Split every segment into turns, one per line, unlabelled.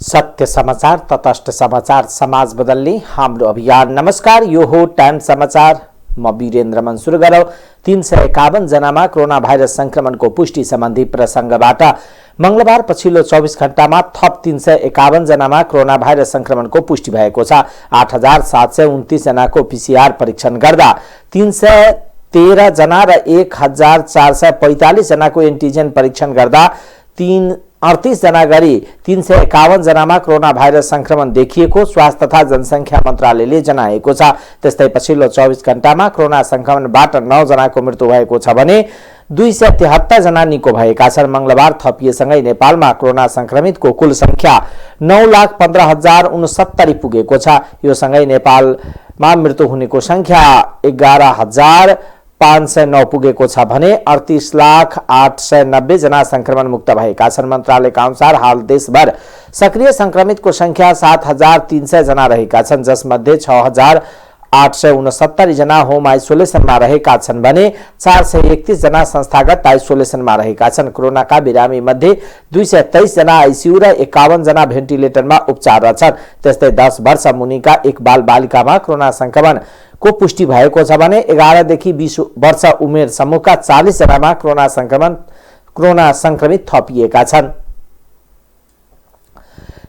सत्य समाचार, तटस्थ समाचार, समाज बदल्ने हाम्रो अभियान। नमस्कार, यो हो टाइम समाचार। म वीरेन्द्र मन्सुर गरौ। 351 जनामा कोरोना भाइरस संक्रमणको पुष्टि सम्बन्धी प्रसंगबाट मंगलबार पछिल्लो 24 घण्टामा थप 351 जनामा कोरोना भाइरस संक्रमणको पुष्टि भएको छ। 8729 जनाको पीसीआर परीक्षण गर्दा 313 जना र 1445 जनाको एन्टिजेन परीक्षण गर्दा 38 जना गरी 351 जनामा कोरोना भाइरस संक्रमण देखिएको स्वास्थ्य तथा जनसंख्या मन्त्रालयले जनाएको छ। त्यस्तै पछिल्लो 24 घण्टामा कोरोना संक्रमणबाट 9 जनाको मृत्यु भएको छ भने 273 जना निको भएका छन्। मंगलबार थपिएसँगै नेपालमा कोरोना संक्रमितको कुल संख्या 9,15,069 पुगेको छ। यो सँगै नेपालमा मृत्यु हुनेको संख्या 11,509 पुगेको छ भने 38,890 जना संक्रमण मुक्त भएका छन्। मन्त्रालयका अनुसार हाल देशभर सक्रिय संक्रमितको संख्या 7,300 जना रहेका छन्, जसमध्ये 6,869 जना होम आइसोलेसनमा रहेका छन् भने 431 जना संस्थागत आइसोलेसनमा रहेका छन्। कोरोनाका बिरामी मध्ये 223 जना आइसियु र 51 जना भेन्टिलेटरमा उपचाररत छन्। त्यस्तै 10 वर्ष मुनिका एक बाल बालिकामा कोरोना संक्रमण को पुष्टि भएको छ भने 11 देखि 20 वर्ष उमेर समूहका 40 जनामा कोरोना संक्रमित थपिएका छन्।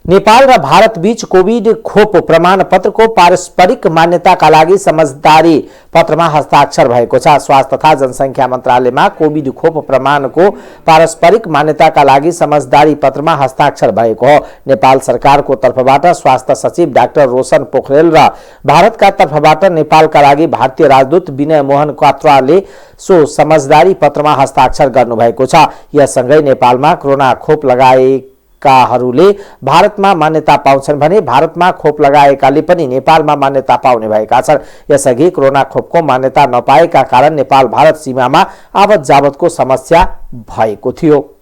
नेपाल र भारत बीच कोभिड खोप प्रमाणपत्रको पारस्परिक मान्यताका लागि समझदारी पत्रमा हस्ताक्षर भएको छ। स्वास्थ्य तथा जनसंख्या मन्त्रालयमा कोभिड खोप प्रमाणको पारस्परिक मान्यताका लागि समझदारी पत्रमा हस्ताक्षर भएको हो। नेपाल सरकारको तर्फबाट स्वास्थ्य सचिव डाक्टर रोशन पोखरेल र भारतका तर्फबाट नेपालका लागि भारतीय राजदूत विनय मोहन क्वात्राले सो समझदारी पत्रमा हस्ताक्षर गर्नुभएको छ। यससँगै नेपालमा कोरोना खोप लगाएकाहरूले भारतमा मान्यता पाउँछन् भने भारतमा खोप लगाएकाले पनि नेपालमा मान्यता पाउने भएका छन्। यसअघि कोरोना खोपको मान्यता नपाएका कारण नेपाल भारत सीमामा आवत जावतको समस्या भएको थियो।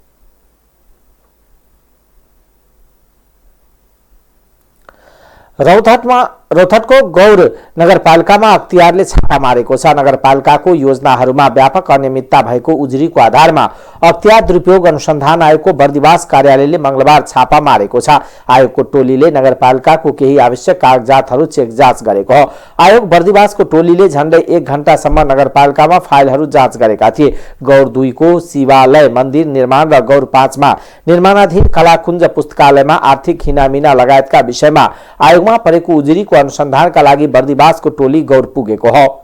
रौतहटको गौर नगरपालिकामा अख्तियारले छापा मारेको छ। नगरपालिकाको योजनाहरूमा व्यापक अनियमितता भएको उजुरीको आधारमा अख्तियार दुरुपयोग अनुसन्धान आयोगको बर्दिवास कार्यालयले मंगलबार छापा मारेको छ। आयोगको टोलीले नगरपालिकाको केही आवश्यक कागजातहरू चेक जाँच गरेको हो। आयोग बर्दिवासको टोलीले झण्डै 1 घण्टासम्म नगरपालिकामा फाइलहरू जाँच गरेका थिए। गौर 2 को शिवालय मन्दिर निर्माण र गौर 5 मा निर्माणाधीन कलाकुञ्ज पुस्तकालयमा आर्थिक हिनामिना लगायतका विषयमा आयोगमा परेको उजुरीको अनुसन्धानका लागि बर्दिवासको टोली गौर पुगेको हो।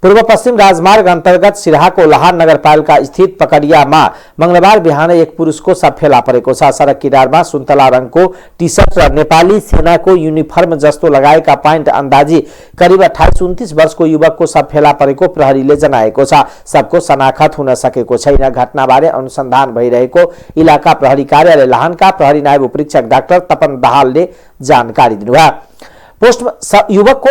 पूर्व पश्चिम राजमार्ग अन्तर्गत सिराहाको लहान नगरपालिका स्थित पकडियामा मंगलबार बिहान एक पुरुषको शव फेला परेको छ। सडक किनारमा सुन्तला रङको टी सर्ट र नेपाली सेनाको युनिफर्म जस्तो लगाएका पाइन्ट अन्दाजी करिब 28-29 वर्षको युवकको शव फेला परेको प्रहरीले जनाएको छ। सबको शनाखत हुन सकेको छैन। घटनाबारे अनुसन्धान भइरहेको इलाका प्रहरी कार्यालय लहानका प्रहरी नायब उपरीक्षक डाक्टर तपन दाहालले जानकारी दिनुभयो। युवकको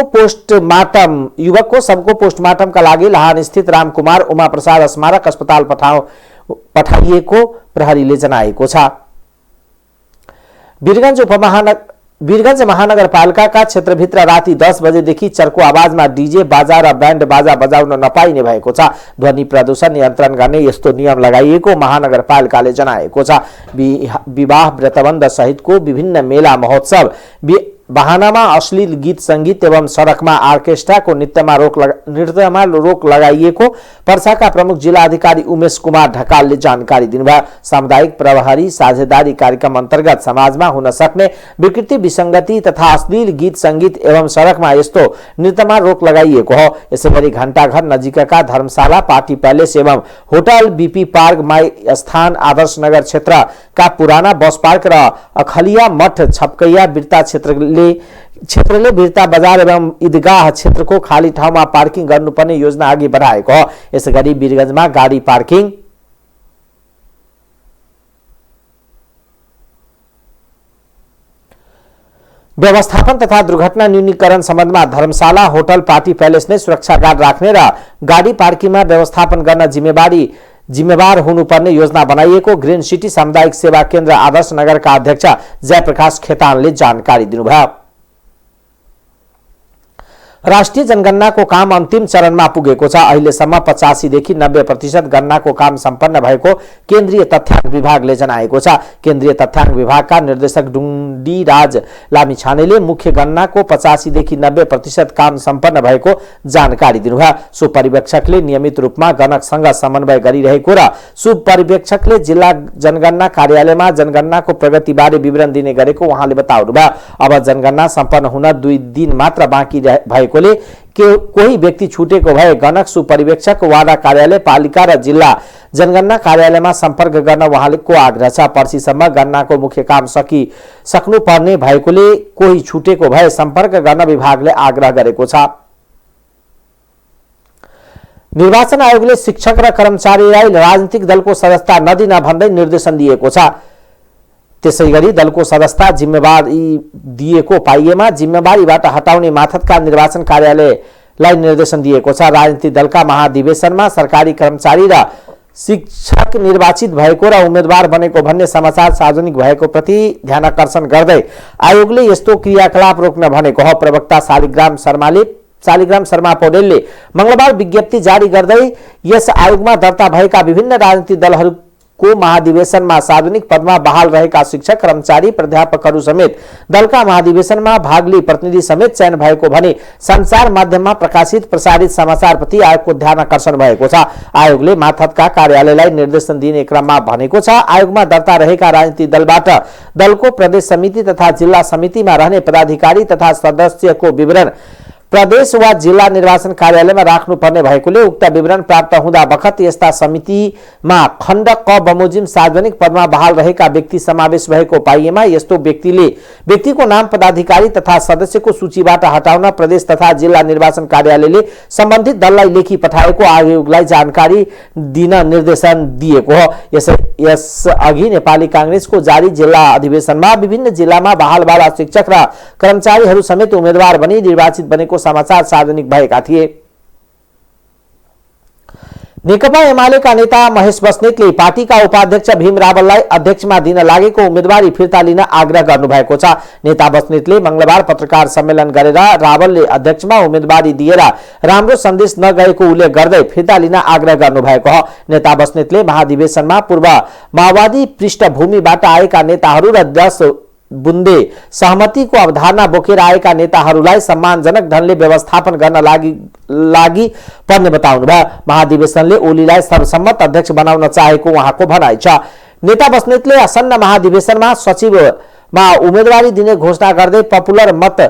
सबको पोस्टमार्टमका लागि लहान स्थित रामकुमार उमा प्रसाद स्मारक अस्पताल पठाइएको प्रहरीले जनाएको छ। वीरगंज महानगरपालिकाका क्षेत्रभित्र राति 10 बजेदेखि चर्को आवाजमा डीजे बाजा र ब्यान्ड बाजा बजाउन नपाइने भएको छ। ध्वनि प्रदूषण नियन्त्रण गर्ने यस्तो नियम लगाइएको महानगरपालिकाले जनाएको छ। विवाह व्रतबन्ध सहितको विभिन्न मेला महोत्सव बहानामा अश्लील गीत संगीत एवं सडकमा आर्केस्ट्राको नृत्यमा रोक लगाइएको पर्साका प्रमुख जिल्ला अधिकारी उमेश कुमार ढकालले जानकारी दिनुभयो। सामुदायिक प्रहरी साझेदारी कार्यक्रम अन्तर्गत समाजमा हुन सक्ने विकृति विसंगति तथा अश्लील गीत संगीत एवं सडकमा यस्तो नृत्यमा रोक लगाइएको हो। यसैगरी घण्टाघर नजिकका धर्मशाला पार्टी प्यालेस एवं होटल बीपी पार्क माई स्थान आदर्श नगर क्षेत्रका पुराना बस पार्क र अखलिया मठ छपकैया बिर्ता क्षेत्रले बिर्ता बजार एवं ईदगाह क्षेत्रको खाली ठाउँमा पार्किङ गर्नुपर्ने योजना अघि बढाएको हो। यसैगरी वीरगंजमा गाडी पार्किङ व्यवस्थापन तथा दुर्घटना न्यूनीकरण सम्बन्धमा धर्मशाला होटल पार्टी प्यालेस नै सुरक्षा गार्ड राख्ने र गाडी पार्किङमा व्यवस्थापन गर्न जिम्मेवार हुनुपर्ने योजना बनाइएको ग्रीन सिटी सामुदायिक सेवा केन्द्र आदर्श नगरका अध्यक्ष जयप्रकाश खेतानले जानकारी दिनुभयो। राष्ट्रिय जनगणनाको काम अन्तिम चरणमा पुगेको छ। अहिलेसम्म 85 देखि 90% गणनाको काम सम्पन्न भएको केन्द्रीय तथ्याङ्क विभागले जनाएको छ। केन्द्रीय तथ्याङ्क विभागका निर्देशक डुन्डीराज लामिछानेले मुख्य गणनाको 85 देखि 90% काम सम्पन्न भएको जानकारी दिनुभयो। सुपरिवेक्षकले नियमित रूपमा गणकसँग समन्वय गरिरहेको र सुपरिवेक्षकले जिल्ला जनगणना कार्यालयमा जनगणनाको प्रगतिबारे विवरण दिने गरेको उहाँले बताउनुभयो। अब जनगणना सम्पन्न हुन 2 दिन मात्र बाँकी भएकोले कोही व्यक्ति छुटेको भए गणक सुपरिवेक्षक वाडा कार्यालय पालिका र जिल्ला जनगणना कार्यालयमा सम्पर्क गर्न उहाँको आग्रह छ। पर्सिसम्म गणनाको मुख्य काम सक्नुपर्ने भएकोले कोही छुटेको भए सम्पर्क गर्न विभागले आग्रह गरेको छ। निर्वाचन आयोगले शिक्षक र कर्मचारीलाई राजनीतिक दलको सदस्यता नदिन भन्दै निर्देशन दिएको छ। त्यसैगरी दलको सदस्यता जिम्मेवारी दिएको पाइएमा जिम्मेवारीबाट हटाउने माथतका निर्वाचन कार्यालयलाई निर्देशन दिएको छ। राजनीतिक दलका महाधिवेशनमा सरकारी कर्मचारी र शिक्षक निर्वाचित भएको र उम्मेदवार बनेको भन्ने समाचार सार्वजनिक भएको प्रति ध्यानकर्षण गर्दै आयोगले यस्तो क्रियाकलाप रोक्न भनेको हो। प्रवक्ता शालिग्राम शर्मा पौडेलले मंगलबार विज्ञप्ति जारी गर्दै यस आयोगमा दर्ता भएका विभिन्न राजनीतिक दलहरूको महाधिवेशनमा सार्वजनिक पदमा बहाल रहेका शिक्षक कर्मचारी प्राध्यापकहरू समेत दलका महाधिवेशनमा भाग लिई प्रतिनिधि समेत चयन भएको भने संचार माध्यममा प्रकाशित प्रसारित समाचारप्रति आयोगको ध्यानकर्षण भएको छ। आयोगले माथतका कार्यालयलाई निर्देशन दिने क्रममा भनेको छ, आयोगमा दर्ता रहेका राजनीतिक दलबाट दलको प्रदेश समिति तथा जिल्ला समितिमा रहने पदाधिकारी तथा सदस्यको विवरण प्रदेश वा जिल्ला निर्वाचन कार्यालयमा राख्नुपर्ने भएकोले उक्त विवरण प्राप्त हुँदा बखत यस्ता समितिमा खण्ड क बमोजिम सार्वजनिक पदमा बहाल रहेका व्यक्ति समावेश भएको पाइएमा यस्तो व्यक्तिको नाम पदाधिकारी तथा सदस्यको सूचीबाट हटाउन प्रदेश तथा जिल्ला निर्वाचन कार्यालयले सम्बन्धित दललाई लेखी पठाएको आयोगलाई जानकारी दिन निर्देशन दिएको हो। यस अघि नेपाली कांग्रेसको जारी जिल्ला अधिवेशनमा विभिन्न जिल्लामा बहालवाला शिक्षक र कर्मचारीहरू समेत उम्मेदवार बनी निर्वाचित बनेको समाचार सार्वजनिक भएका थिए। नेकपा एमालेका नेता महेश बस्नेतले पार्टीका उपाध्यक्ष भीम रावललाई अध्यक्षमा दिन लागेको उम्मेदवारी फिर्ता लिन आग्रह गर्नुभएको छ। नेता बस्नेतले मंगलबार पत्रकार सम्मेलन गरेर रावलले अध्यक्षमा उम्मेदवारी दिएर राम्रो सन्देश नगएको उल्लेख गर्दै फिर्ता लिन आग्रह गर्नुभएको हो। नेता बस्नेतले महाधिवेशनमा पूर्व माओवादी पृष्ठभूमिबाट आएका नेताहरू र 10 बुन्दे सहमतिको अवधारणा बोकेर आएका नेताहरूलाई सम्मानजनक ढंगले व्यवस्थापन गर्न लागि पर्ने बताउनुभयो। महाधिवेशनले ओलीलाई सर्वसम्मत अध्यक्ष बनाउन चाहेको उहाँको भनाइ छ। नेता बस्नेतले आसन्न महाधिवेशनमा सचिवमा उम्मेदवारी दिने घोषणा गर्दै पपुलर मत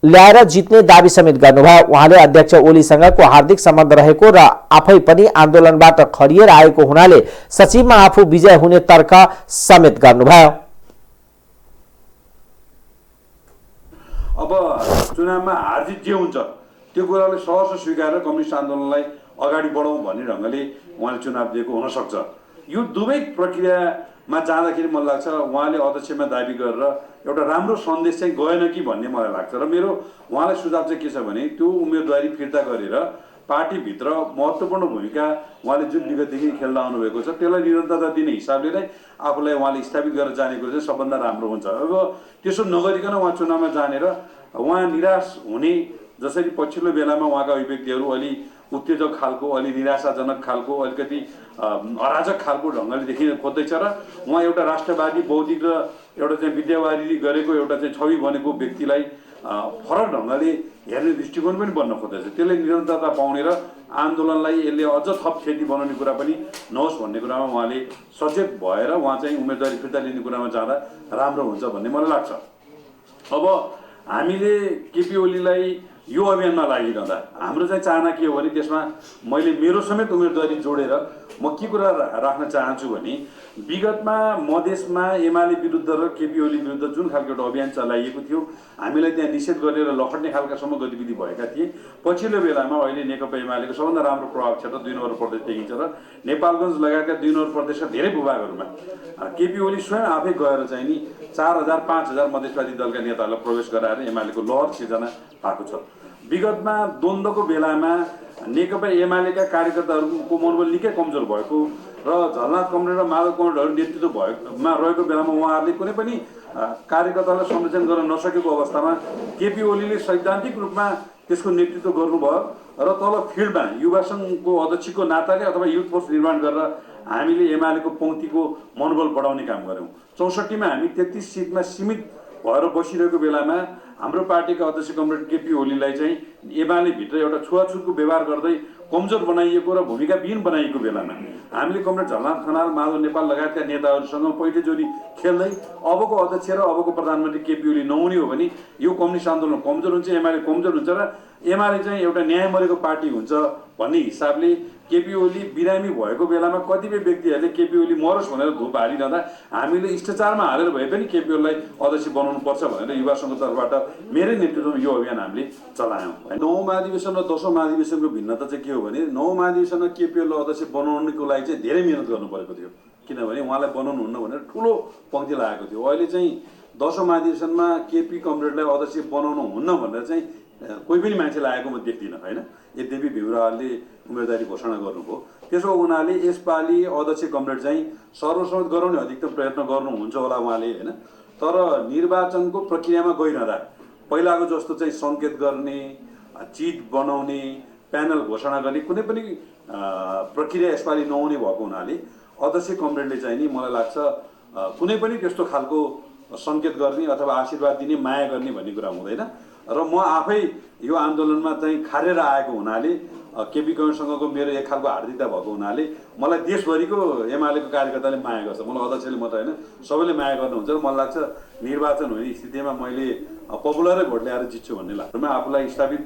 ल्याएर जित्ने दाबी समेत गर्नुभयो। उहाँले अध्यक्ष ओलीसँगको हार्दिक सम्बन्ध रहेको र आफै पनि आन्दोलनबाट खरिएर आएको हुनाले सचिवमा आफू विजय हुने तर्क समेत गर्नुभयो।
अब चुनावमा हारजित जे हुन्छ त्यो कुरालाई सहर्ष स्वीकारेर कम्युनिस्ट आन्दोलनलाई अगाडि बढाउँ भन्ने ढङ्गले उहाँले चुनाव दिएको हुनसक्छ। यो दुवै प्रक्रियामा जाँदाखेरि मलाई लाग्छ उहाँले अध्यक्षमा दाबी गरेर एउटा राम्रो सन्देश चाहिँ गएन कि भन्ने मलाई लाग्छ। र मेरो उहाँलाई सुझाव चाहिँ के छ भने त्यो उम्मेदवारी फिर्ता गरेर पार्टीभित्र महत्त्वपूर्ण भूमिका उहाँले जुन विगतदेखि खेल्न आउनुभएको छ त्यसलाई निरन्तरता दिने हिसाबले नै आफूलाई उहाँले स्थापित गरेर जाने कुरो चाहिँ सबभन्दा राम्रो हुन्छ। अब त्यसो नगरिकन उहाँ चुनावमा जानेर उहाँ निराश हुने, जसरी पछिल्लो बेलामा उहाँका अभिव्यक्तिहरू अलि उत्तेजक खालको, अलि निराशाजनक खालको, अलिकति अराजक खालको ढङ्गले देखिन खोज्दैछ र उहाँ एउटा राष्ट्रवादी बौद्धिक र एउटा चाहिँ विद्यावादी गरेको एउटा चाहिँ छवि बनेको व्यक्तिलाई फरक ढङ्गले हेर्ने दृष्टिकोण पनि बन्न खोज्दैछ। त्यसले निरन्तरता पाउने र आन्दोलनलाई यसले अझ थप क्षति बनाउने कुरा पनि नहोस् भन्ने कुरामा उहाँले सचेत भएर उहाँ चाहिँ उम्मेदवारी फिर्ता लिने कुरामा जाँदा राम्रो हुन्छ भन्ने मलाई लाग्छ। अब हामीले केपी ओलीलाई यो अभियानमा लागिरहँदा हाम्रो चाहिँ चाहना के हो भने त्यसमा मैले मेरो समेत उम्मेदवारी जोडेर म के कुरा राख्न चाहन्छु भने विगतमा मधेसमा एमाले विरुद्ध र केपी ओली विरुद्ध जुन खालको एउटा अभियान चलाइएको थियो, हामीलाई त्यहाँ निषेध गरेर लखट्ने खालकासम्म गतिविधि भएका थिए। पछिल्लो बेलामा अहिले नेकपा एमालेको सबभन्दा राम्रो प्रभाव क्षेत्र 2 नम्बर प्रदेश देखिन्छ र नेपालगञ्ज लगायतका 2 नम्बर प्रदेशका धेरै भूभागहरूमा केपी ओली स्वयं आफै गएर चाहिँ नि 4000 5000 मधेसवादी दलका नेताहरूलाई प्रवेश गराएर एमालेको लहर सिर्जना भएको छ। विगतमा द्वन्द्वको बेलामा नेकपा एमालेका कार्यकर्ताहरूको मनोबल निकै कमजोर भएको र झलनाथ कमरेड र माधव कमरेडहरू नेतृत्व भएकोमा रहेको बेलामा उहाँहरूले कुनै पनि कार्यकर्तालाई संरक्षण गर्न नसकेको अवस्थामा केपी ओलीले सैद्धान्तिक रूपमा त्यसको नेतृत्व गर्नुभयो र तल फिल्डमा युवा सङ्घको अध्यक्षको नाताले अथवा युथ फोर्स निर्माण गरेर हामीले एमालेको पङ्क्तिको मनोबल बढाउने काम गऱ्यौँ। 64 मा हामी 33 सिटमा सीमित भएर बसिरहेको बेलामा हाम्रो पार्टीका अध्यक्ष कमरेड केपी ओलीलाई चाहिँ एमाले भित्र एउटा छुवाछुतको व्यवहार गर्दै कमजोर बनाइएको र भूमिकाविहीन बनाइएको बेलामा हामीले कमरेड झलनाथ खनाल, माधव नेपाल लगायतका नेताहरूसँग पैठेजोरी खेल्दै अबको अध्यक्ष र अबको प्रधानमन्त्री केपी ओली नहुने हो भने यो कम्युनिस्ट आन्दोलन कमजोर हुन्छ, एमाले कमजोर हुन्छ र एमाले चाहिँ एउटा न्याय मरेको पार्टी हुन्छ भन्ने हिसाबले केपी ओली बिरामी भएको बेलामा कतिपय व्यक्तिहरूले केपी ओली मरोस् भनेर धुप हालिरहँदा हामीले शिष्टाचारमा हालेर भए पनि केपी ओलीलाई अध्यक्ष बनाउनु पर्छ भनेर युवा सङ्घको तर्फबाट मेरै नेतृत्वमा यो अभियान हामीले चलायौँ। 9औं महाधिवेशन र 10औं महाधिवेशनको भिन्नता चाहिँ के हो भने 9औं महाधिवेशनमा केपी ओलीलाई अध्यक्ष बनाउनुको लागि चाहिँ धेरै मिहिनेत गर्नु परेको थियो, किनभने उहाँलाई बनाउनु हुन्न भनेर ठुलो पङ्क्ति लागेको थियो। अहिले चाहिँ 10औं महाधिवेशनमा केपी कमरेडलाई अध्यक्ष बनाउनु हुन्न भनेर चाहिँ कोही पनि मान्छे लागेको म देख्दिनँ होइन। यद्यपि भिउराहरूले उम्मेदवारी घोषणा गर्नुभयो, त्यसो हुनाले यसपालि अध्यक्ष कमरेड चाहिँ सर्वसम्मत गराउने अधिकतम प्रयत्न गर्नुहुन्छ होला उहाँले होइन। तर निर्वाचनको प्रक्रियामा गइरहँदा पहिलाको जस्तो चाहिँ सङ्केत गर्ने, चिट बनाउने, प्यानल घोषणा गर्ने कुनै पनि प्रक्रिया यसपालि नहुने भएको हुनाले अध्यक्ष कमरेडले चाहिँ नि मलाई लाग्छ कुनै पनि त्यस्तो खालको सङ्केत गर्ने अथवा आशीर्वाद दिने, माया गर्ने भन्ने कुरा हुँदैन। र म आफै यो आन्दोलनमा चाहिँ खारेर आएको हुनाले केपी कमरेडसँगको मेरो एक खालको हार्दिकता भएको हुनाले मलाई देशभरिको एमालेको कार्यकर्ताले माया गर्छ, मलाई अध्यक्षले मात्र होइन सबैले माया गर्नुहुन्छ र मलाई लाग्छ निर्वाचन हुने स्थितिमा मैले पपुलरै भोट ल्याएर जित्छु भन्ने लाग्छ। म आफूलाई स्थापित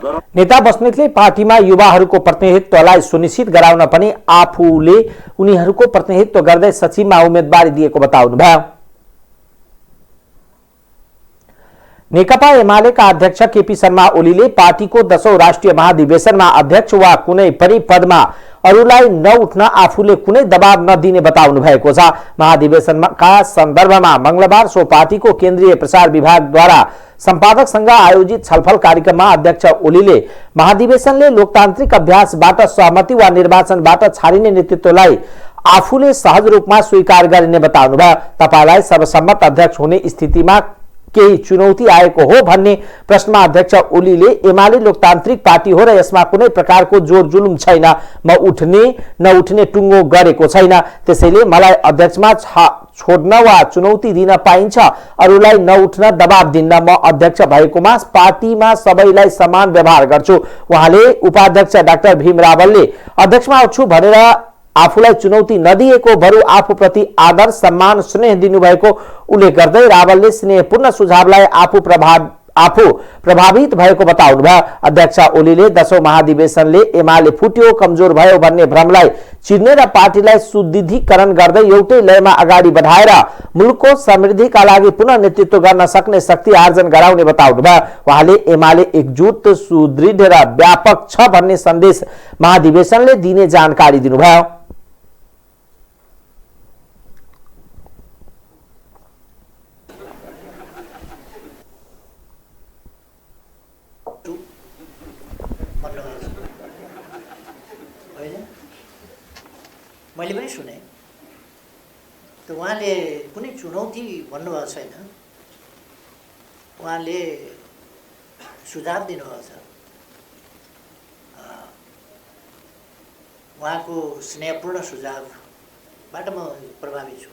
गराउँ।
नेता बस्नेतले पार्टीमा युवाहरूको प्रतिनिधित्वलाई सुनिश्चित गराउन पनि आफूले उनीहरूको प्रतिनिधित्व गर्दै सचिवमा उम्मेदवारी दिएको बताउनुभयो। नेकपा एमालेका अध्यक्ष केपी शर्मा ओलीले पार्टीको 10औं राष्ट्रिय महाधिवेशनमा अध्यक्ष वा कुनै पनि पदमा अरूलाई नउठ्न आफूले कुनै दबाव नदिने बताउनु भएको छ। महाधिवेशनका सन्दर्भमा मंगलबार सो पार्टीको केन्द्रीय प्रचार विभागद्वारा सम्पादकसँग आयोजित छलफल कार्यक्रममा अध्यक्ष ओलीले महाधिवेशनले लोकतान्त्रिक अभ्यासबाट सहमति वा निर्वाचनबाट छाडिने नेतृत्वलाई आफूले सहज रूपमा स्वीकार गरिने बताउनुभयो। तपाईलाई सर्वसम्मत अध्यक्ष हुने स्थितिमा केही चुनौती आएको हो भन्ने प्रश्नमा अध्यक्ष ओलीले एमाले लोकतान्त्रिक पार्टी हो र यसमा कुनै प्रकारको जोर जुलुम छैन, म उठ्ने नउठ्ने टुङ्गो गरेको छैन, त्यसैले मलाई अध्यक्षमा छोड्न वा चुनौती दिन पाइन्छ, अरूलाई नउठ्न दबाब दिन्न, म अध्यक्ष भएकोमा पार्टीमा सबैलाई समान व्यवहार गर्छु। उहाँले उपाध्यक्ष डाक्टर भीम रावलले अध्यक्षमा उठ्छु भनेर आफूलाई चुनौती नदिएको बरु आफूप्रति आदर सम्मान स्नेह दिनुभएको उल्लेख गर्दै रावलले स्नेहपूर्ण सुझावलाई आफू प्रभावित भएको बताउनुभयो। अध्यक्ष ओलीले 10औं महाधिवेशनले एमाले फुट्यो, कमजोर भयो भन्ने भ्रमलाई चिर्ने र पार्टीलाई सुदृढीकरण गर्दै एउटै लयमा अगाडि बढाएर मुलुकको समृद्धिका लागि पुनः नेतृत्व गर्न सक्ने शक्ति आर्जन गराउने बताउनुभयो। उहाँले एमाले एकजुट, सुदृढ र व्यापक छ भन्ने सन्देश महाधिवेशनले दिने जानकारी दिनुभयो।
मैले पनि सुने त उहाँले कुनै चुनौती भन्नुभएको छैन, उहाँले सुझाव दिनुभएको छ। उहाँको स्नेहपूर्ण सुझावबाट म प्रभावित छु।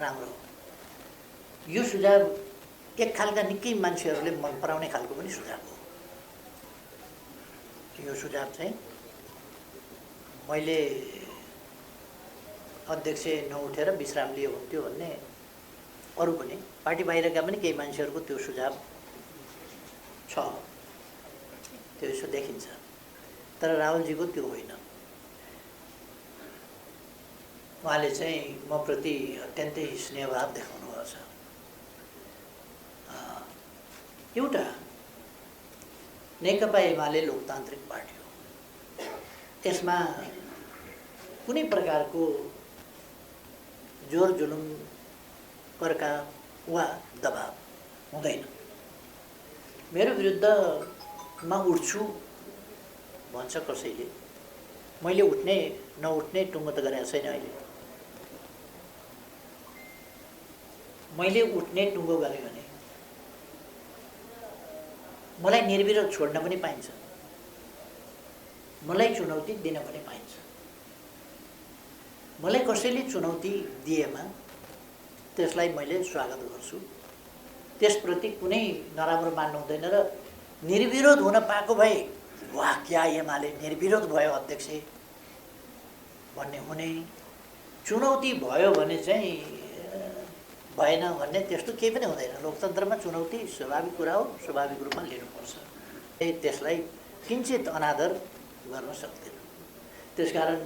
राम्रो, यो सुझाव एक खालका निकै मान्छेहरूले मन पराउने खालको पनि सुझाव हो। यो सुझाव चाहिँ मैले अध्यक्ष नउठेर विश्राम लिए हुन्थ्यो भन्ने अरू पनि पार्टी बाहिरका पनि केही मान्छेहरूको त्यो सुझाव छ, त्यो यसो देखिन्छ। तर रावलजीको त्यो होइन। उहाँले चाहिँ म प्रति अत्यन्तै स्नेहभाव देखाउनु भएको छ। एउटा नेकपा एमाले लोकतान्त्रिक पार्टी हो, त्यसमा कुनै प्रकारको जोर जुलुम, पर्का वा दबाव हुँदैन। मेरो विरुद्धमा उठ्छु भन्छ कसैले, मैले उठ्ने नउठ्ने टुङ्गो त गरेको छैन। अहिले मैले उठ्ने टुङ्गो गरेँ भने मलाई निर्विरोध छोड्न पनि पाइन्छ, मलाई चुनौती दिन पनि पाइन्छ। मलाई कसैले चुनौती दिएमा त्यसलाई मैले स्वागत गर्छु, त्यसप्रति कुनै नराम्रो मान्नु हुँदैन र निर्विरोध हुन पाएको भए वाह क्या एमाले निर्विरोध भयो अध्यक्ष भन्ने हुने, चुनौती भयो भने चाहिँ भएन भन्ने त्यस्तो केही पनि हुँदैन। लोकतन्त्रमा चुनौती स्वाभाविक कुरा हो, स्वाभाविक रूपमा लिनुपर्छ। त्यसलाई किञ्चित अनादर गर्न सक्दैन। त्यसकारण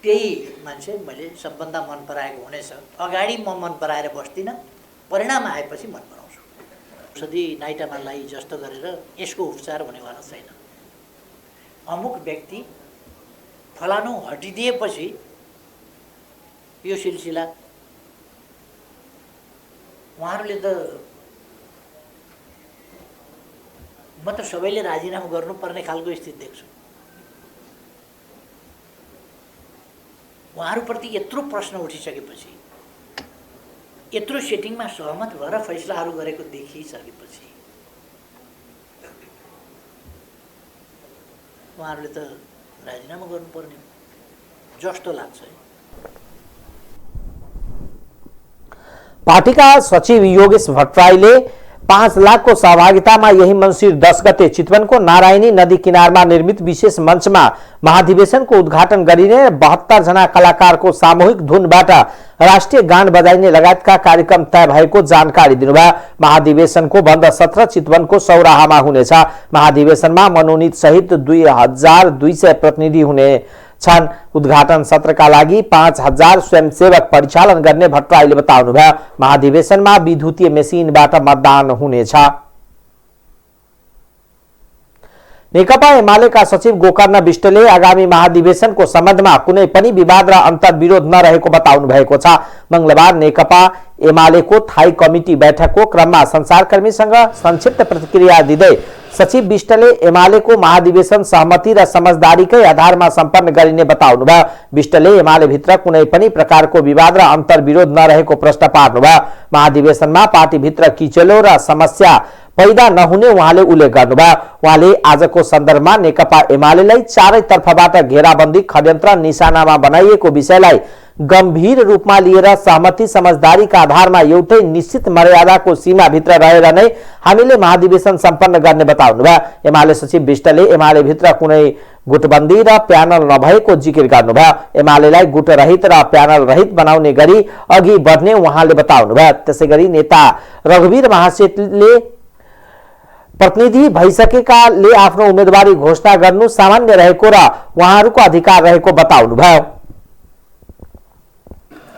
त्यही मान्छे मैले सबभन्दा मन पराएको हुनेछ। अगाडि म मन पराएर बस्दिनँ, परिणाम आएपछि मन पराउँछु। औषधि नाइटामालाई जस्तो गरेर यसको उपचार हुनेवाला छैन। अमुक व्यक्ति फलानु हटिदिएपछि यो सिलसिला उहाँहरूले त म त सबैले राजीनामा गर्नुपर्ने खालको स्थिति देख्छु। उहाँहरूप्रति यत्रो प्रश्न उठिसकेपछि, यत्रो सेटिङमा सहमत भएर फैसलाहरू गरेको देखिसकेपछि उहाँहरूले त राजीनामा गर्नुपर्ने जस्तो लाग्छ।
पार्टीका सचिव योगेश भट्टराईले 5 लाखको सहभागितामा यही मङ्सिर 10 गते चितवनको नारायणी नदी किनारमा निर्मित विशेष मञ्चमा महाधिवेशनको उद्घाटन गरिने 72 जना कलाकारको सामूहिक धुनबाट राष्ट्रिय गान बजाइने लगायतका कार्यक्रम तय भएको जानकारी दिनुभयो। महाधिवेशनको बन्द सत्र चितवनको सौराहामा हुनेछ। महाधिवेशनमा मनोनित सहित 2200 प्रतिनिधि हुने छन्। उद्घाटन सत्रका लागि 5000 स्वयंसेवक परिचालन गर्ने भट्टराईले बताउनुभयो। महाधिवेशनमा विद्युतीय मेसिनबाट मतदान हुनेछ। नेकपा एमालेका सचिव गोकर्ण विष्टले आगामी महाधिवेशनको सम्बन्धमा कुनै पनि विवाद र अन्तर्विरोध नरहेको बताउनु भएको छ। मंगलबार नेकपा एमालेको थाई कमिटी बैठकको क्रममा संचारकर्मीसँग संक्षिप्त प्रतिक्रिया दिँदै सचिव विष्टले एमालेको महाधिवेशन सहमति र समझदारीकै आधारमा सम्पन्न गरिने बताउनुभयो। विष्टले एमाले भित्र कुनै पनि प्रकारको विवाद र अन्तर्विरोध नरहेको प्रश्न पार्नुभयो। महाधिवेशनमा पार्टी भित्र किचेलो र समस्या पैदा नहुने उहाँले उल्लेख गर्नुभयो। उहाँले आजको सन्दर्भमा नेकपा एमालेलाई चारैतर्फबाट घेराबन्दी षड्यन्त्र निशानामा बनाइएको विषयलाई गम्भीर रूपमा लिएर सहमति समझदारीका आधारमा एउटै निश्चित मर्यादाको सीमाभित्र रहेर नै हामीले महाधिवेशन सम्पन्न गर्ने बताउनुभयो। एमाले सचिव विष्टले एमाले भित्र कुनै गुटबन्दी र प्यानल नभएको जिकिर गर्नुभयो। एमालेलाई गुटरहित र प्यानल रहित बनाउने गरी अघि बढ्ने उहाँले बताउनुभयो। त्यसैगरी नेता रघुवीर महासेठले प्रतिनिधि भइसकेकाले आफ्नो उम्मेदवारी घोषणा गर्नु सामान्य रहेको र उहाँहरूको अधिकार रहेको बताउनुभयो।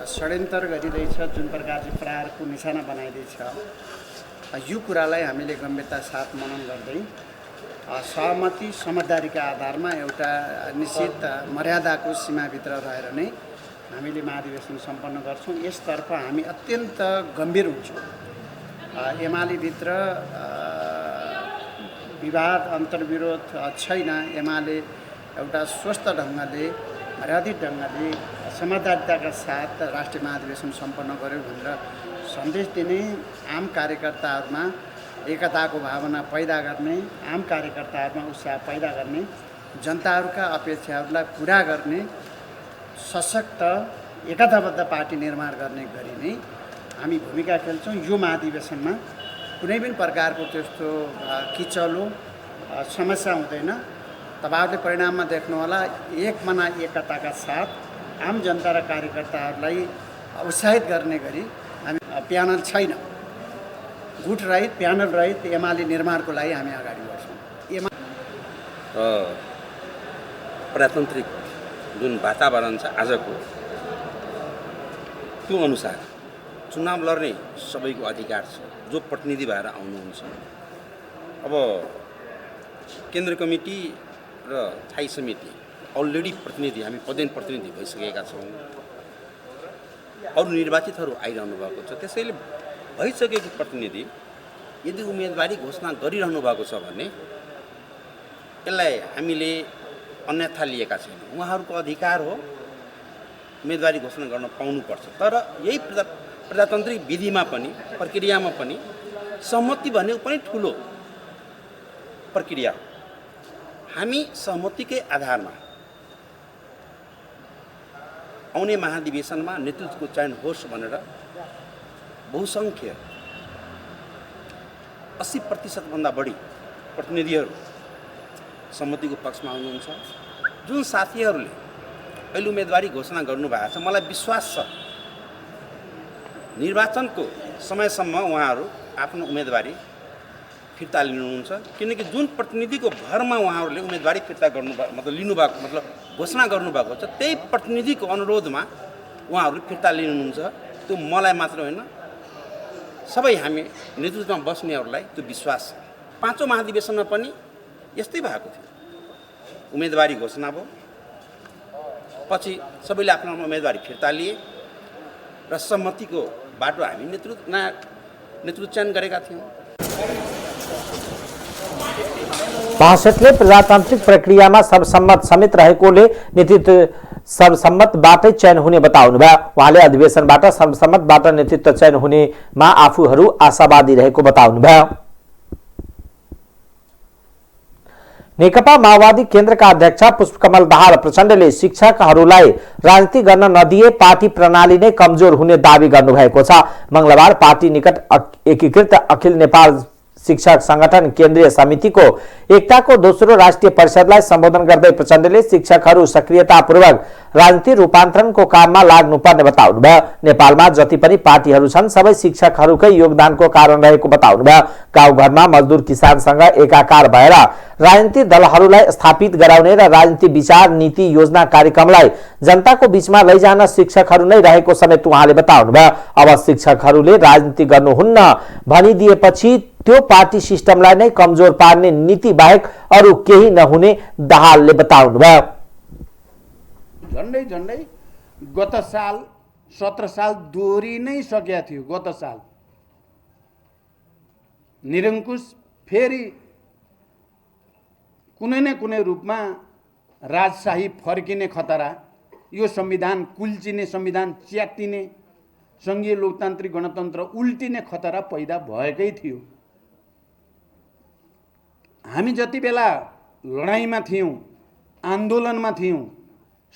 षड्यन्त्र गरिँदैछ, जुन प्रकारले प्रहारको निशाना बनाइँदैछ, यो कुरालाई हामीले गम्भीरता साथ मनन गर्दै सहमति समझदारीका आधारमा एउटा निश्चित मर्यादाको सीमाभित्र रहेर नै हामीले महाधिवेशन सम्पन्न गर्छौँ। यसतर्फ हामी अत्यन्त गम्भीर हुन्छौँ। एमालेभित्र विवाद अन्तर्विरोध छैन। एमाले एउटा स्वस्थ ढङ्गले, मर्यादित ढङ्गले, समझदारीताका साथ राष्ट्रिय महाधिवेशन सम्पन्न गर्यो भनेर सन्देश दिने, आम कार्यकर्ताहरूमा एकताको भावना पैदा गर्ने, आम कार्यकर्ताहरूमा उत्साह पैदा गर्ने, जनताहरूका अपेक्षाहरूलाई पुरा गर्ने, सशक्त एकताबद्ध पार्टी निर्माण गर्ने गरी नै हामी भूमिका खेल्छौँ। यो महाधिवेशनमा कुनै पनि प्रकारको त्यस्तो किचलो समस्या हुँदैन। तपाईहरुले परिणाममा देख्नुहोला, एक मना एकताका साथ आम जनता र कार्यकर्ताहरूलाई उत्साहित गर्ने गरी हामी प्यानल छैन, गुट रहित प्यानल रहित एमाले निर्माणको लागि हामी अगाडि बढ्छौँ।
प्रजातान्त्रिक जुन वातावरण छ आजको, त्यो अनुसार चुनाव लड्ने सबैको अधिकार छ, जो प्रतिनिधि भएर आउनुहुन्छ। अब केन्द्रीय कमिटी र स्थायी समिति अलरेडी प्रतिनिधि, हामी पदेन प्रतिनिधि भइसकेका छौँ। अरू निर्वाचितहरू आइरहनु भएको छ। त्यसैले भइसकेको प्रतिनिधि यदि उम्मेदवारी घोषणा गरिरहनु भएको छ भने यसलाई हामीले अन्यथा लिएका छैनौँ। उहाँहरूको अधिकार हो, उम्मेदवारी घोषणा गर्न पाउनुपर्छ। तर यही प्रजातान्त्रिक विधिमा पनि, प्रक्रियामा पनि सहमति भनेको पनि ठुलो प्रक्रिया हो। हामी सहमतिकै आधारमा आउने महाधिवेशनमा नेतृत्वको चयन होस् भनेर बहुसङ्ख्य 80% बढी प्रतिनिधिहरू सहमतिको पक्षमा हुनुहुन्छ। जुन साथीहरूले अहिले उम्मेदवारी घोषणा गर्नुभएको छ, मलाई विश्वास छ निर्वाचनको समयसम्म उहाँहरू आफ्नो उम्मेदवारी फिर्ता लिनुहुन्छ। किनकि जुन प्रतिनिधिको भरमा उहाँहरूले उम्मेदवारी फिर्ता लिनुभएको मतलब घोषणा गर्नुभएको छ, त्यही प्रतिनिधिको अनुरोधमा उहाँहरूले फिर्ता लिनुहुन्छ। त्यो मलाई मात्र होइन, सबै हामी नेतृत्वमा बस्नेहरूलाई त्यो विश्वास छ। पाँचौँ महाधिवेशनमा पनि यस्तै भएको थियो। उम्मेदवारी घोषणा भयो, पछि सबैले आफ्नो उम्मेदवारी फिर्ता लिए र सहमतिको बाटो हामी नेतृत्व चयन गरेका थियौँ।
महासचिवले प्रजातान्त्रिक प्रक्रियामा सर्वसम्मत समेत रहेकोले नेतृत्व सर्वसम्मतबाटै चयन हुने बताउनुभयो। उहाँले अधिवेशनबाट सर्वसम्मतबाट नेतृत्व चयन हुनेमा आफूहरू आशावादी रहेको बताउनुभयो। नेकपा माओवादी केन्द्रका अध्यक्ष पुष्पकमल दाहाल प्रचण्डले शिक्षकहरूलाई राजनीति गर्न नदिए पार्टी प्रणाली नै कमजोर हुने दावी गर्नुभएको छ। मंगलबार पार्टी निकट एकीकृत अखिल नेपाल शिक्षक संगठन केन्द्रीय समितिको एकताको दोस्रो राष्ट्रिय परिषदलाई सम्बोधन गर्दै प्रचण्डले शिक्षकहरू सक्रियतापूर्वक राजनीति रूपान्तरणको काममा लाग्नुपर्ने बताउनुभयो। नेपालमा जति पनि पार्टीहरू छन् सबै शिक्षकहरूकै योगदानको कारण रहेको बताउनुभयो। गाउँघरमा मजदुर किसानसँग एकाकार भएर राजनीतिक दलहरूलाई स्थापित गराउने र राजनीति विचार नीति योजना कार्यक्रमलाई जनताको बीचमा लैजान शिक्षकहरू नै रहेको समेत उहाँले बताउनुभयो। अब शिक्षकहरूले राजनीति गर्नुहुन्न भनिदिएपछि त्यो पार्टी सिस्टमलाई नै कमजोर पार्ने नीति बाहेक अरू केही नहुने दाहालले बताउनुभयो।
झन्डै झन्डै गत साल 17 साल दोहोरी नै सकेका थियो। गत साल निरङ्कुश फेरि कुनै न कुनै रूपमा राजशाही फर्किने खतरा, यो संविधान कुल्चिने, संविधान च्यातिने, सङ्घीय लोकतान्त्रिक गणतन्त्र उल्टिने खतरा पैदा भएकै थियो। हामी जति बेला लडाइँमा थियौँ, आन्दोलनमा थियौँ,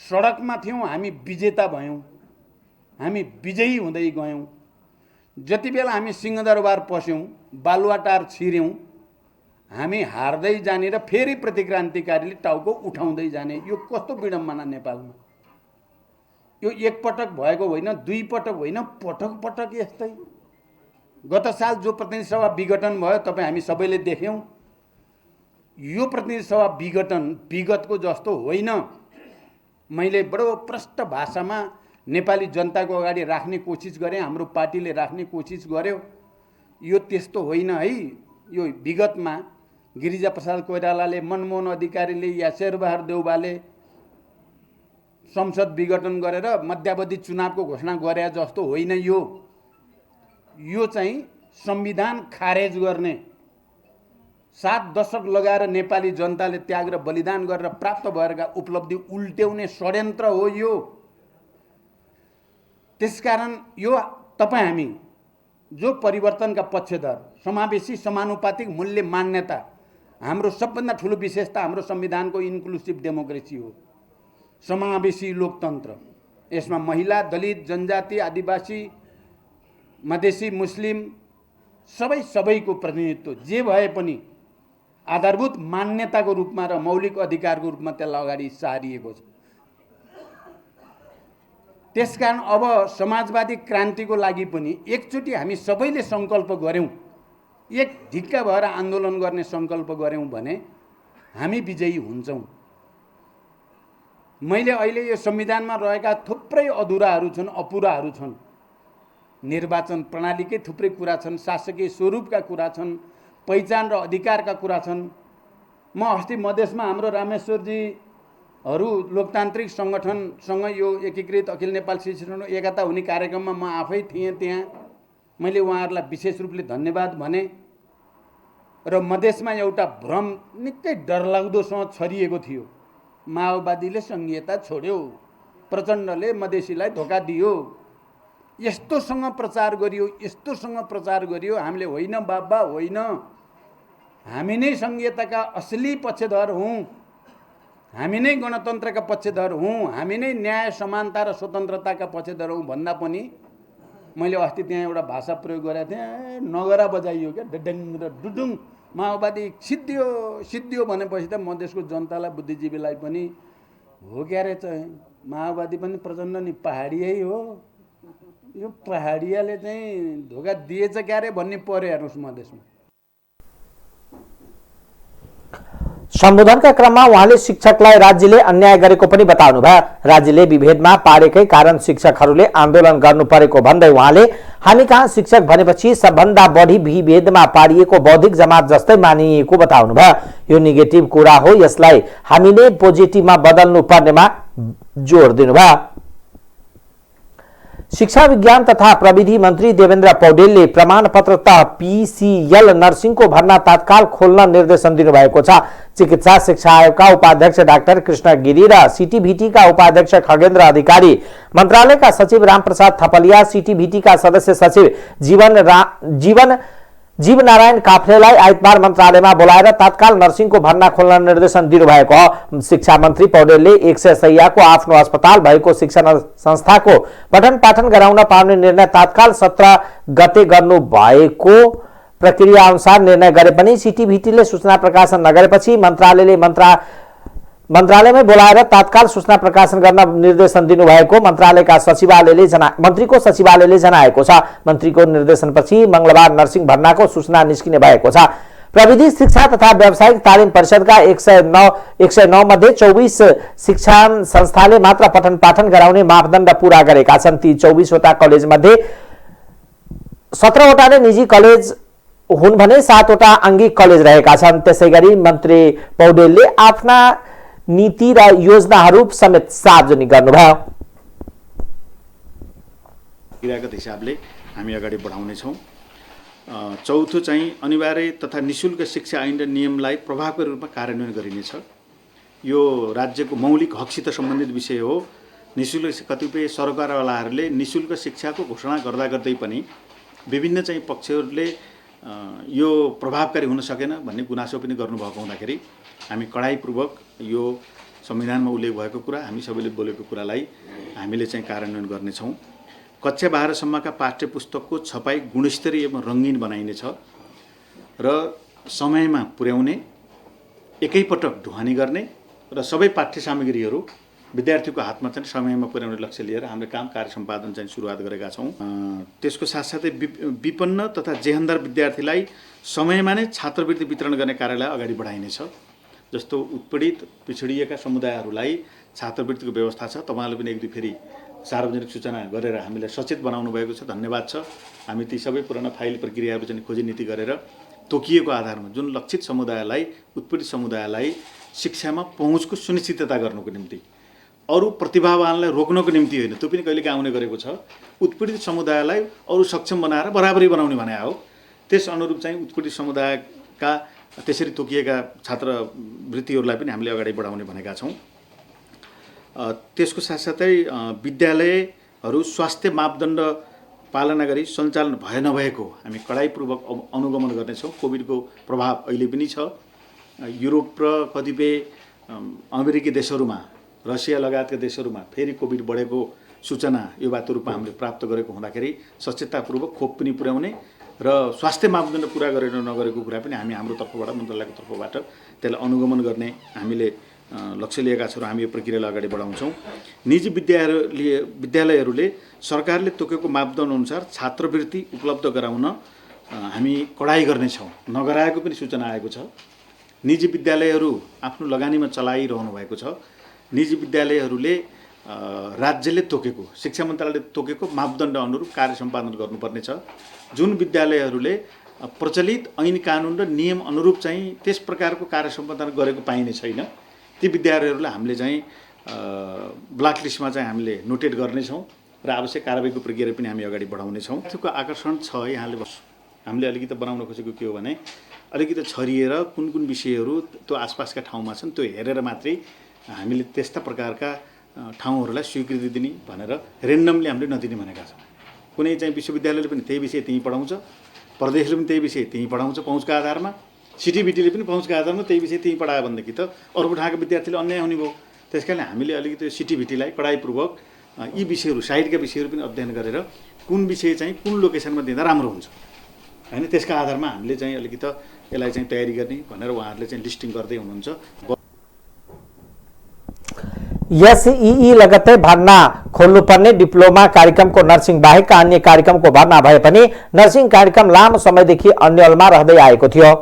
सडकमा थियौँ, हामी विजेता भयौँ, हामी विजयी हुँदै गयौँ। जति बेला हामी सिंहदरबार पस्यौँ, बालुवाटार छिर्यौँ, हामी हार्दै जाने र फेरि प्रतिक्रान्तिकारीले टाउको उठाउँदै जाने। यो कस्तो विडम्बना नेपालमा! यो एकपटक भएको होइन, दुई पटक होइन, पटक पटक यस्तै। गत साल जो प्रतिनिधि सभा विघटन भयो तपाईँ हामी सबैले देख्यौँ। यो प्रतिनिधि सभा विघटन विगतको जस्तो होइन। मैले बडो प्रष्ट भाषामा नेपाली जनताको अगाडि राख्ने कोसिस गरेँ, हाम्रो पार्टीले राख्ने कोसिस गर्यो। यो त्यस्तो होइन है। यो विगतमा गिरिजाप्रसाद कोइरालाले, मनमोहन अधिकारीले या शेरबहादुर देउवाले संसद विघटन गरेर मध्यावधि चुनावको घोषणा गरे जस्तो होइन। यो चाहिँ संविधान खारेज गर्ने, 7 दशक लगाएर नेपाली जनताले त्याग र बलिदान गरेर प्राप्त भएका उपलब्धि उल्ट्याउने षड्यन्त्र हो यो। त्यसकारण यो तपाईँ हामी जो परिवर्तनका पक्षधर, समावेशी समानुपातिक मूल्य मान्यता, हाम्रो सबभन्दा ठुलो विशेषता हाम्रो संविधानको इन्क्लुसिभ डेमोक्रेसी हो, समावेशी लोकतन्त्र। यसमा महिला, दलित, जनजाति, आदिवासी, मधेसी, मुस्लिम सबैको प्रतिनिधित्व जे भए पनि आधारभूत मान्यताको रूपमा र मौलिक अधिकारको रूपमा त्यसलाई अगाडि सारिएको छ। त्यसकारण अब समाजवादी क्रान्तिको लागि पनि एकचोटि हामी सबैले सङ्कल्प गऱ्यौँ, एक ढिक्का भएर आन्दोलन गर्ने सङ्कल्प गऱ्यौँ भने हामी विजयी हुन्छौँ। मैले अहिले यो संविधानमा रहेका थुप्रै अधुराहरू छन्, अपुराहरू छन्। निर्वाचन प्रणालीकै थुप्रै कुरा छन्, शासकीय स्वरूपका कुरा छन्, पहिचान र अधिकारका कुरा छन्। म अस्ति मधेसमा हाम्रो रामेश्वरजीहरू लोकतान्त्रिक सङ्गठनसँग यो एकीकृत अखिल नेपाल शिक्षक एकता हुने कार्यक्रममा म आफै थिएँ। त्यहाँ मैले उहाँहरूलाई विशेष रूपले धन्यवाद भने र मधेसमा एउटा भ्रम निकै डरलाग्दोसँग छरिएको थियो। माओवादीले सङ्घीयता छोड्यो, प्रचण्डले मधेसीलाई धोका दियो, यस्तोसँग प्रचार गरियो हामीले होइन बाबा होइन, हामी नै संहिताका असली पक्षधर हौँ, हामी नै गणतन्त्रका पक्षधर हौँ, हामी नै न्याय समानता र स्वतन्त्रताका पक्षधर हौँ भन्दा पनि मैले अस्ति त्यहाँ एउटा भाषा प्रयोग गरेको थिएँ, नगरा बजाइयो क्या, डडङ र डुडुङ। माओवादी सिद्धियो भनेपछि त मधेसको जनतालाई बुद्धिजीवीलाई पनि हो क्यारे चाहिँ माओवादी पनि प्रचण्ड नि पहाडियै हो, यो पहाडियाले चाहिँ धोका दिएछ क्यारे भन्ने पर्यो हेर्नुहोस् मधेसमा।
सम्बोधनका क्रममा उहाँले शिक्षकलाई राज्यले अन्याय गरेको पनि बताउनुभयो। राज्यले विभेदमा पारेकै कारण शिक्षकहरूले आन्दोलन गर्नु परेको भन्दै उहाँले हामी कहाँ शिक्षक भनेपछि सबभन्दा बढी विभेदमा पारिएको बौद्धिक जमात जस्तै मानिएको बताउनुभयो। यो नेगेटिभ कुरा हो, यसलाई हामीले पोजिटिभमा बदल्नु पर्नेमा जोड दिनुभयो। शिक्षा विज्ञान तथा प्रविधि मन्त्री देवेन्द्र पौडेलले प्रमाणपत्र तह पीसीएल नर्सिङको भर्ना तत्काल खोल्न निर्देशन दिनुभएको छ। चिकित्सा शिक्षा आयोगका उपाध्यक्ष डाक्टर कृष्ण गिरी र सीटीभीटीका उपाध्यक्ष खगेन्द्र अधिकारी, मन्त्रालयका सचिव रामप्रसाद थपलिया, सीटीभीटीका सदस्य सचिव जीवनारायण काफ्लेलाई आइतबार मन्त्रालयमा बोलाएर तत्काल नर्सिङको भर्ना खोल्न निर्देशन दिनुभएको हो। शिक्षा मन्त्री पौडेलले 100 शैय्याको आफ्नो अस्पताल भएको शिक्षण संस्थाको पठन पाठन गराउन पाउने निर्णय तत्काल 17 गते गर्नु भएको प्रक्रिया अनुसार निर्णय गरे पनि सीटीभीटीले सूचना प्रकाशन नगरेपछि मन्त्रालयमै बोलाएर तत्काल सूचना प्रकाशन गर्न निर्देशन दिनुभएको मन्त्रीको सचिवालयले जनाएको छ। मन्त्रीको निर्देशनपछि मंगलबार नर्सिङ भर्नाको सूचना निस्किने भएको छ। प्रविधि शिक्षा तथा व्यावसायिक तालिम परिषदका 109 मध्ये 24 शिक्षण संस्थाले मात्र पठन पाठन गराउने मापदण्ड पूरा गरेका छन्। ती 24 वटा कलेज मध्ये 17 वटाले निजी कलेज हुन् भने 7 वटा आंगिक कलेज रहेका छन्। त्यसैगरी मन्त्री पौडेलले आफ्ना नीति र योजनाहरू समेत सार्वजनिक गर्नुभयो।
क्रियागत हिसाबले हामी अगाडि बढाउनेछौँ। चौथो चाहिँ अनिवार्य तथा निःशुल्क शिक्षा ऐन र नियमलाई प्रभावकारी रूपमा कार्यान्वयन गरिनेछ। यो राज्यको मौलिक हकसित सम्बन्धित विषय हो। निःशुल्क कतिपय सरकारवालाहरूले निःशुल्क शिक्षाको घोषणा गर्दा गर्दै पनि विभिन्न चाहिँ पक्षहरूले यो प्रभावकारी हुन सकेन भन्ने गुनासो पनि गर्नुभएको हुँदाखेरि हामी कडाइपूर्वक यो संविधानमा उल्लेख भएको कुरा, हामी सबैले बोलेको कुरालाई हामीले चाहिँ कार्यान्वयन गर्नेछौँ। कक्षा 12 सम्मका पाठ्य पुस्तकको छपाई गुणस्तरीय एवं रङ्गीन बनाइनेछ र समयमा पुर्याउने, एकैपटक ढुवानी गर्ने र सबै पाठ्य सामग्रीहरू विद्यार्थीको हातमा चाहिँ समयमा पुर्याउने लक्ष्य लिएर हामीले कार्य सम्पादन चाहिँ सुरुवात गरेका छौँ। त्यसको साथसाथै विपन्न तथा जेहन्दर विद्यार्थीलाई समयमा नै छात्रवृत्ति वितरण गर्ने कार्यलाई अगाडि बढाइनेछ। जस्तो उत्पीडित पिछडिएका समुदायहरूलाई छात्रवृत्तिको व्यवस्था छ। तपाईँहरूले पनि एक दुई फेरि सार्वजनिक सूचना गरेर हामीलाई सचेत बनाउनु भएको छ, धन्यवाद छ। हामी ती सबै पुराना फाइल प्रक्रियाहरू चाहिँ खोजी नीति गरेर तोकिएको आधारमा जुन लक्षित समुदायलाई, उत्पीडित समुदायलाई शिक्षामा पहुँचको सुनिश्चितता गर्नुको निम्ति, अरू प्रतिभावानलाई रोक्नको निम्ति होइन, त्यो पनि कहिलेकाहीँ आउने गरेको छ। उत्पीडित समुदायलाई अरू सक्षम बनाएर बराबरी बनाउने भने हो। त्यस अनुरूप चाहिँ उत्पीडित समुदायका त्यसरी तोकिएका छात्रवृत्तिहरूलाई पनि हामीले अगाडि बढाउने भनेका छौँ। त्यसको साथसाथै विद्यालयहरू स्वास्थ्य मापदण्ड पालना गरी सञ्चालन भए नभएको हामी कडाइपूर्वक अनुगमन गर्नेछौँ। कोभिडको प्रभाव अहिले पनि छ। युरोप र कतिपय अमेरिकी देशहरूमा, रसिया लगायतका देशहरूमा फेरि कोभिड बढेको सूचना यो बाटो रूपमा हामीले प्राप्त गरेको हुँदाखेरि सचेततापूर्वक खोप पनि पुर्याउने र स्वास्थ्य मापदण्ड पुरा गरेर नगरेको कुरा पनि हामी हाम्रो तर्फबाट, मन्त्रालयको तर्फबाट त्यसलाई अनुगमन गर्ने हामीले लक्ष्य लिएका छौँ र हामी यो प्रक्रियालाई अगाडि बढाउँछौँ। निजी विद्यालयहरूले सरकारले तोकेको मापदण्ड अनुसार छात्रवृत्ति उपलब्ध गराउन हामी कडाइ गर्नेछौँ। नगराएको पनि सूचना आएको छ। निजी विद्यालयहरू आफ्नो लगानीमा चलाइरहनु भएको छ। निजी विद्यालयहरूले राज्यले तोकेको, शिक्षा मन्त्रालयले तोकेको मापदण्ड अनुरूप कार्य सम्पादन गर्नुपर्नेछ। जुन विद्यालयहरूले प्रचलित ऐन कानुन र नियम अनुरूप चाहिँ त्यस प्रकारको कार्य सम्पादन गरेको पाइने छैन, ती विद्यालयहरूलाई हामीले चाहिँ ब्ल्याकलिस्टमा चाहिँ हामीले नोटेट गर्नेछौँ र आवश्यक कारबाहीको प्रक्रिया पनि हामी अगाडि बढाउनेछौँ। त्यसको आकर्षण छ। हामीले अलिकति बनाउन खोजेको के हो भने अलिकति छरिएर कुन कुन विषयहरू त्यो आसपासका ठाउँमा छन् त्यो हेरेर मात्रै हामीले त्यस्ता प्रकारका ठाउँहरूलाई स्वीकृति दिने भनेर रेन्डमली हामीले नदिने भनेका छौँ। कुनै चाहिँ विश्वविद्यालयले पनि त्यही विषय त्यहीँ पढाउँछ, प्रदेशले पनि त्यही विषय त्यहीँ पढाउँछ पहुँचका आधारमा, सिटिबिटीले पनि पहुँचका आधारमा त्यही विषय त्यहीँ पढायो भनेदेखि त अरूको ठाउँका विद्यार्थीले अन्याय हुने भयो। त्यस कारणले हामीले अलिकति सिटिबिटीलाई कडाइपूर्वक यी विषयहरू साइडका विषयहरू पनि अध्ययन गरेर कुन विषय चाहिँ कुन लोकेसनमा दिँदा राम्रो हुन्छ हैन, त्यसका आधारमा हामीले चाहिँ अलिकति यसलाई चाहिँ तयारी गर्ने भनेर उहाँहरूले चाहिँ लिस्टिङ गर्दै हुनुहुन्छ।
एसईई लगत्तै भर्ना खोल्नुपर्ने डिप्लोमा कार्यक्रमको नर्सिङ बाहेकका अन्य कार्यक्रमको भर्ना भए पनि नर्सिङ कार्यक्रम लामो समयदेखि अन्यलमा रहँदै आएको थियो।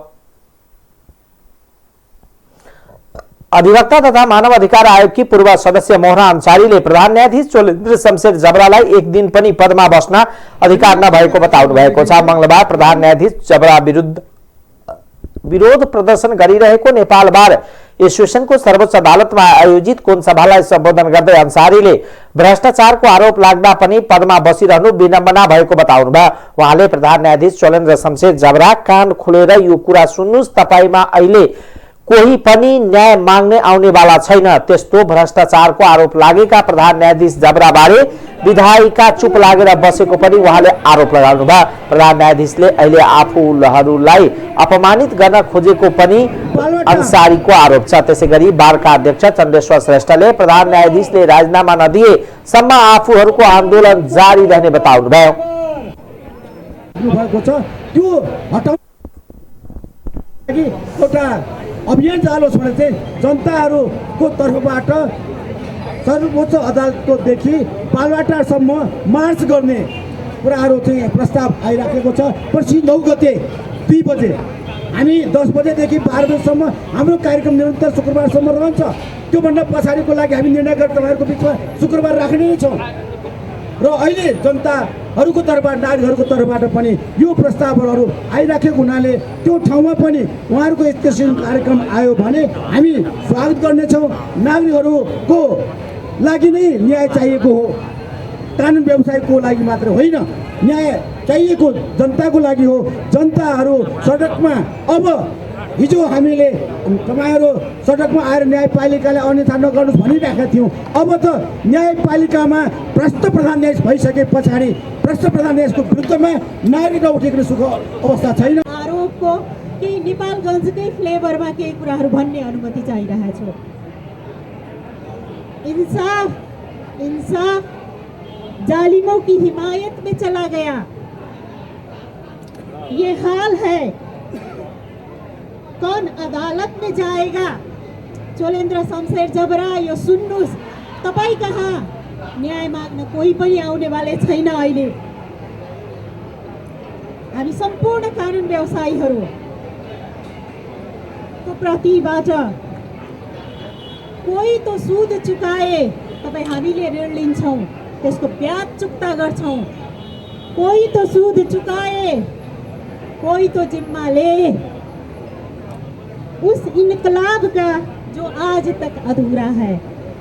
अधिवक्ता तथा मानव अधिकार आयोगकी पूर्व सदस्य मोहरा अन्सारीले प्रधान न्यायाधीश चोलेन्द्र शमशेर जबरालाई एक दिन पनि पदमा बस्न अधिकार नभएको बताउनु भएको छ। मंगलबार प्रधान न्यायाधीश जबरा विरोध प्रदर्शन गरिरहेको नेपाल बार एसोसिएसनको सर्वोच्च अदालतमा आयोजित कोन सभालाई सम्बोधन गर्दै अन्सारीले भ्रष्टाचारको आरोप लाग्दा पनि पदमा बसिरहनु विडम्बना भएको बताउनु भयो। उहाँले प्रधान न्यायाधीश चोलेन्द्र शमशेर जबरा कान खोलेर यो कुरा सुन्नुस्, तपाईमा अहिले कोही पनि न्याय माग्ने आउनेवाला छैन। त्यस्तो भ्रष्टाचारको आरोप लागेका प्रधान न्यायाधीश जबरा बारे विधायिका चुप लागेर बसेको पनि उहाँले आरोप लगाउनु भयो। प्रधान न्यायाधीशले अहिले आफूहरूलाई अपमानित गर्न खोजेको पनि अन्सारीको आरोप छ। त्यसैगरी बारका अध्यक्ष चन्द्रेश्वर श्रेष्ठले प्रधान न्यायाधीशले राजीनामा नदिएसम्म आफूहरूको आन्दोलन जारी रहने बताउनु भयो।
अभियान चालोस् भने चाहिँ जनताहरूको तर्फबाट सर्वोच्च अदालतकोदेखि बालुवाटारसम्म मार्च गर्ने कुराहरू चाहिँ प्रस्ताव आइराखेको छ। पछि 9 गते 2 बजे हामी 10 बजेदेखि 12 बजेसम्म हाम्रो कार्यक्रम निरन्तर शुक्रबारसम्म रहन्छ। त्योभन्दा पछाडिको लागि हामी निर्णय गरेर तपाईँहरूको बिचमा शुक्रबार राख्ने नै छौँ। र अहिले जनताहरूको तर्फबाट नागरिकहरूको तर्फबाट पनि यो प्रस्तावहरू आइराखेको हुनाले त्यो ठाउँमा पनि उहाँहरूको यस्तो कार्यक्रम आयो भने हामी स्वागत गर्नेछौँ। नागरिकहरूको लागि नै न्याय चाहिएको हो, कानुन व्यवसायको लागि मात्र होइन। न्याय चाहिएको जनताको लागि हो। जनताहरू सडकमा अब हिजो हामीले तपाईँहरू सडकमा आएर न्यायपालिकालाई अन्यथा नगर्नुहोस् भनिरहेका थियौँ। अब त न्यायपालिकामा भ्रष्ट प्रधान न्यायाधीश भइसके पछाडि भ्रष्ट प्रधान न्यायाधीशको विरुद्धमा नागरिक उठेको सुख अवस्था छैन।
आरोपको केही नेपालगञ्जकै फ्लेभरमा केही कुराहरू भन्ने अनुमति चाहिरहेको छ। इंसाफ इंसाफ जालिमों की हिमायत में चला गया, ये हाल है। कौन अदालत में जाएगा? चोलेन्द्र शमशेर जबरा यो सुन्नुस्, तपाईँ कहाँ न्याय माग्न कोही पनि आउनेवाले छैन। अहिले हामी सम्पूर्ण कानुन व्यवसायीहरूको प्रतिबाट कोही त सुद चुकाए तपाईँ हामीले ऋण लिन्छौँ, त्यसको ब्याज चुक्ता गर्छौँ। कोही त सुद चुकाए, कोही तो जिम्मा ले। उस इन्कलाब का जो आज तक अधूरा है।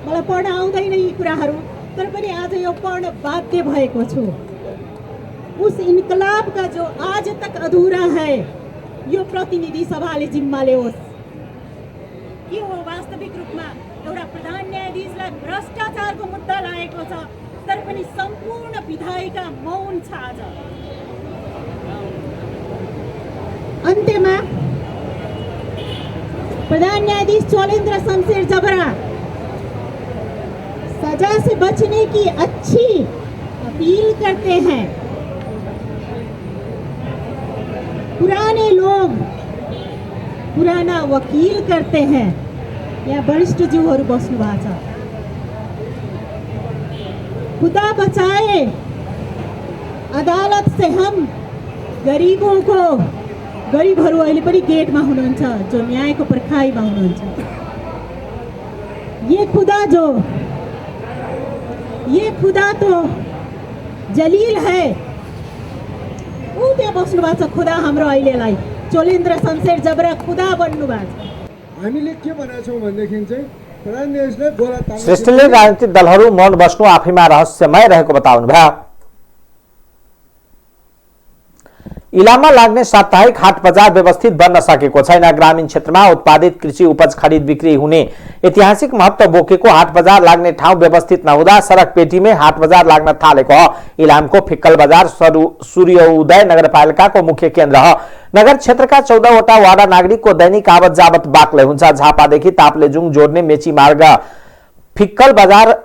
मलाई पढ्न आउँदैन यी कुराहरू, तर पनि आज यो पढ्न बाध्य भएको छु। उस इन्कलाब का जो आज तक अधूरा है, यो प्रतिनिधि सभाले जिम्मा ल्याओस्। के हो वास्तविक रूपमा एउटा प्रधान न्यायाधीशलाई भ्रष्टाचारको मुद्दा लागेको छ, तर पनि सम्पूर्ण विधायिका मौन छ। आज अन्त्यमा प्रधान न्यायाधीश चोलेन्द्र शमशेर जबरा सजा से बचने की अच्छी अपील करते हैं। पुराने लोग पुराना वकील करते हैं। यहाँ वरिष्ठ ज्यूहरू बस्नु भएको छ। खुदा बचाए, अदालत से हम गरीबों को, गरीबहरू अहिले पनि गेटमा हुनुहुन्छ, जो न्यायको पर्खाइमा हुनुहुन्छ। ये खुदा तो जलील है। ऊ त्यहाँ बस्नु भएको छ खुदा हाम्रो अहिलेलाई। चोलेन्द्र शमशेर जबरा खुदा बन्नु भएको छ।
हामीले के भनेका छौँ भनेदेखि चाहिँ प्रधान न्यायाधीशले गोला तान्नु।
श्रेष्ठले राजनीतिक दलहरू मौन बस्नु आफैमा रहस्यमय रहेको बताउनु भयो। इलाममा लाग्ने साप्ताहिक हाट बजार व्यवस्थित बन्न सकेको छैन। ग्रामीण क्षेत्रमा उत्पादित कृषि उपज खरिद बिक्री हुने ऐतिहासिक महत्व बोकेको हाट बजार लाग्ने ठाउँ व्यवस्थित नहुँदा सडक पेटीमै हाट बजार लाग्न थालेको हो। इलामको फिक्कल बजार सूर्योदय नगरपालिकाको मुख्य केन्द्र हो। नगर क्षेत्रका 14 वटा वाडा नागरिकको दैनिक आवत जावत बाक्लै हुन्छ। झापादेखि ताप्लेजुङ जोड्ने मेची मार्ग फिक्कल बजार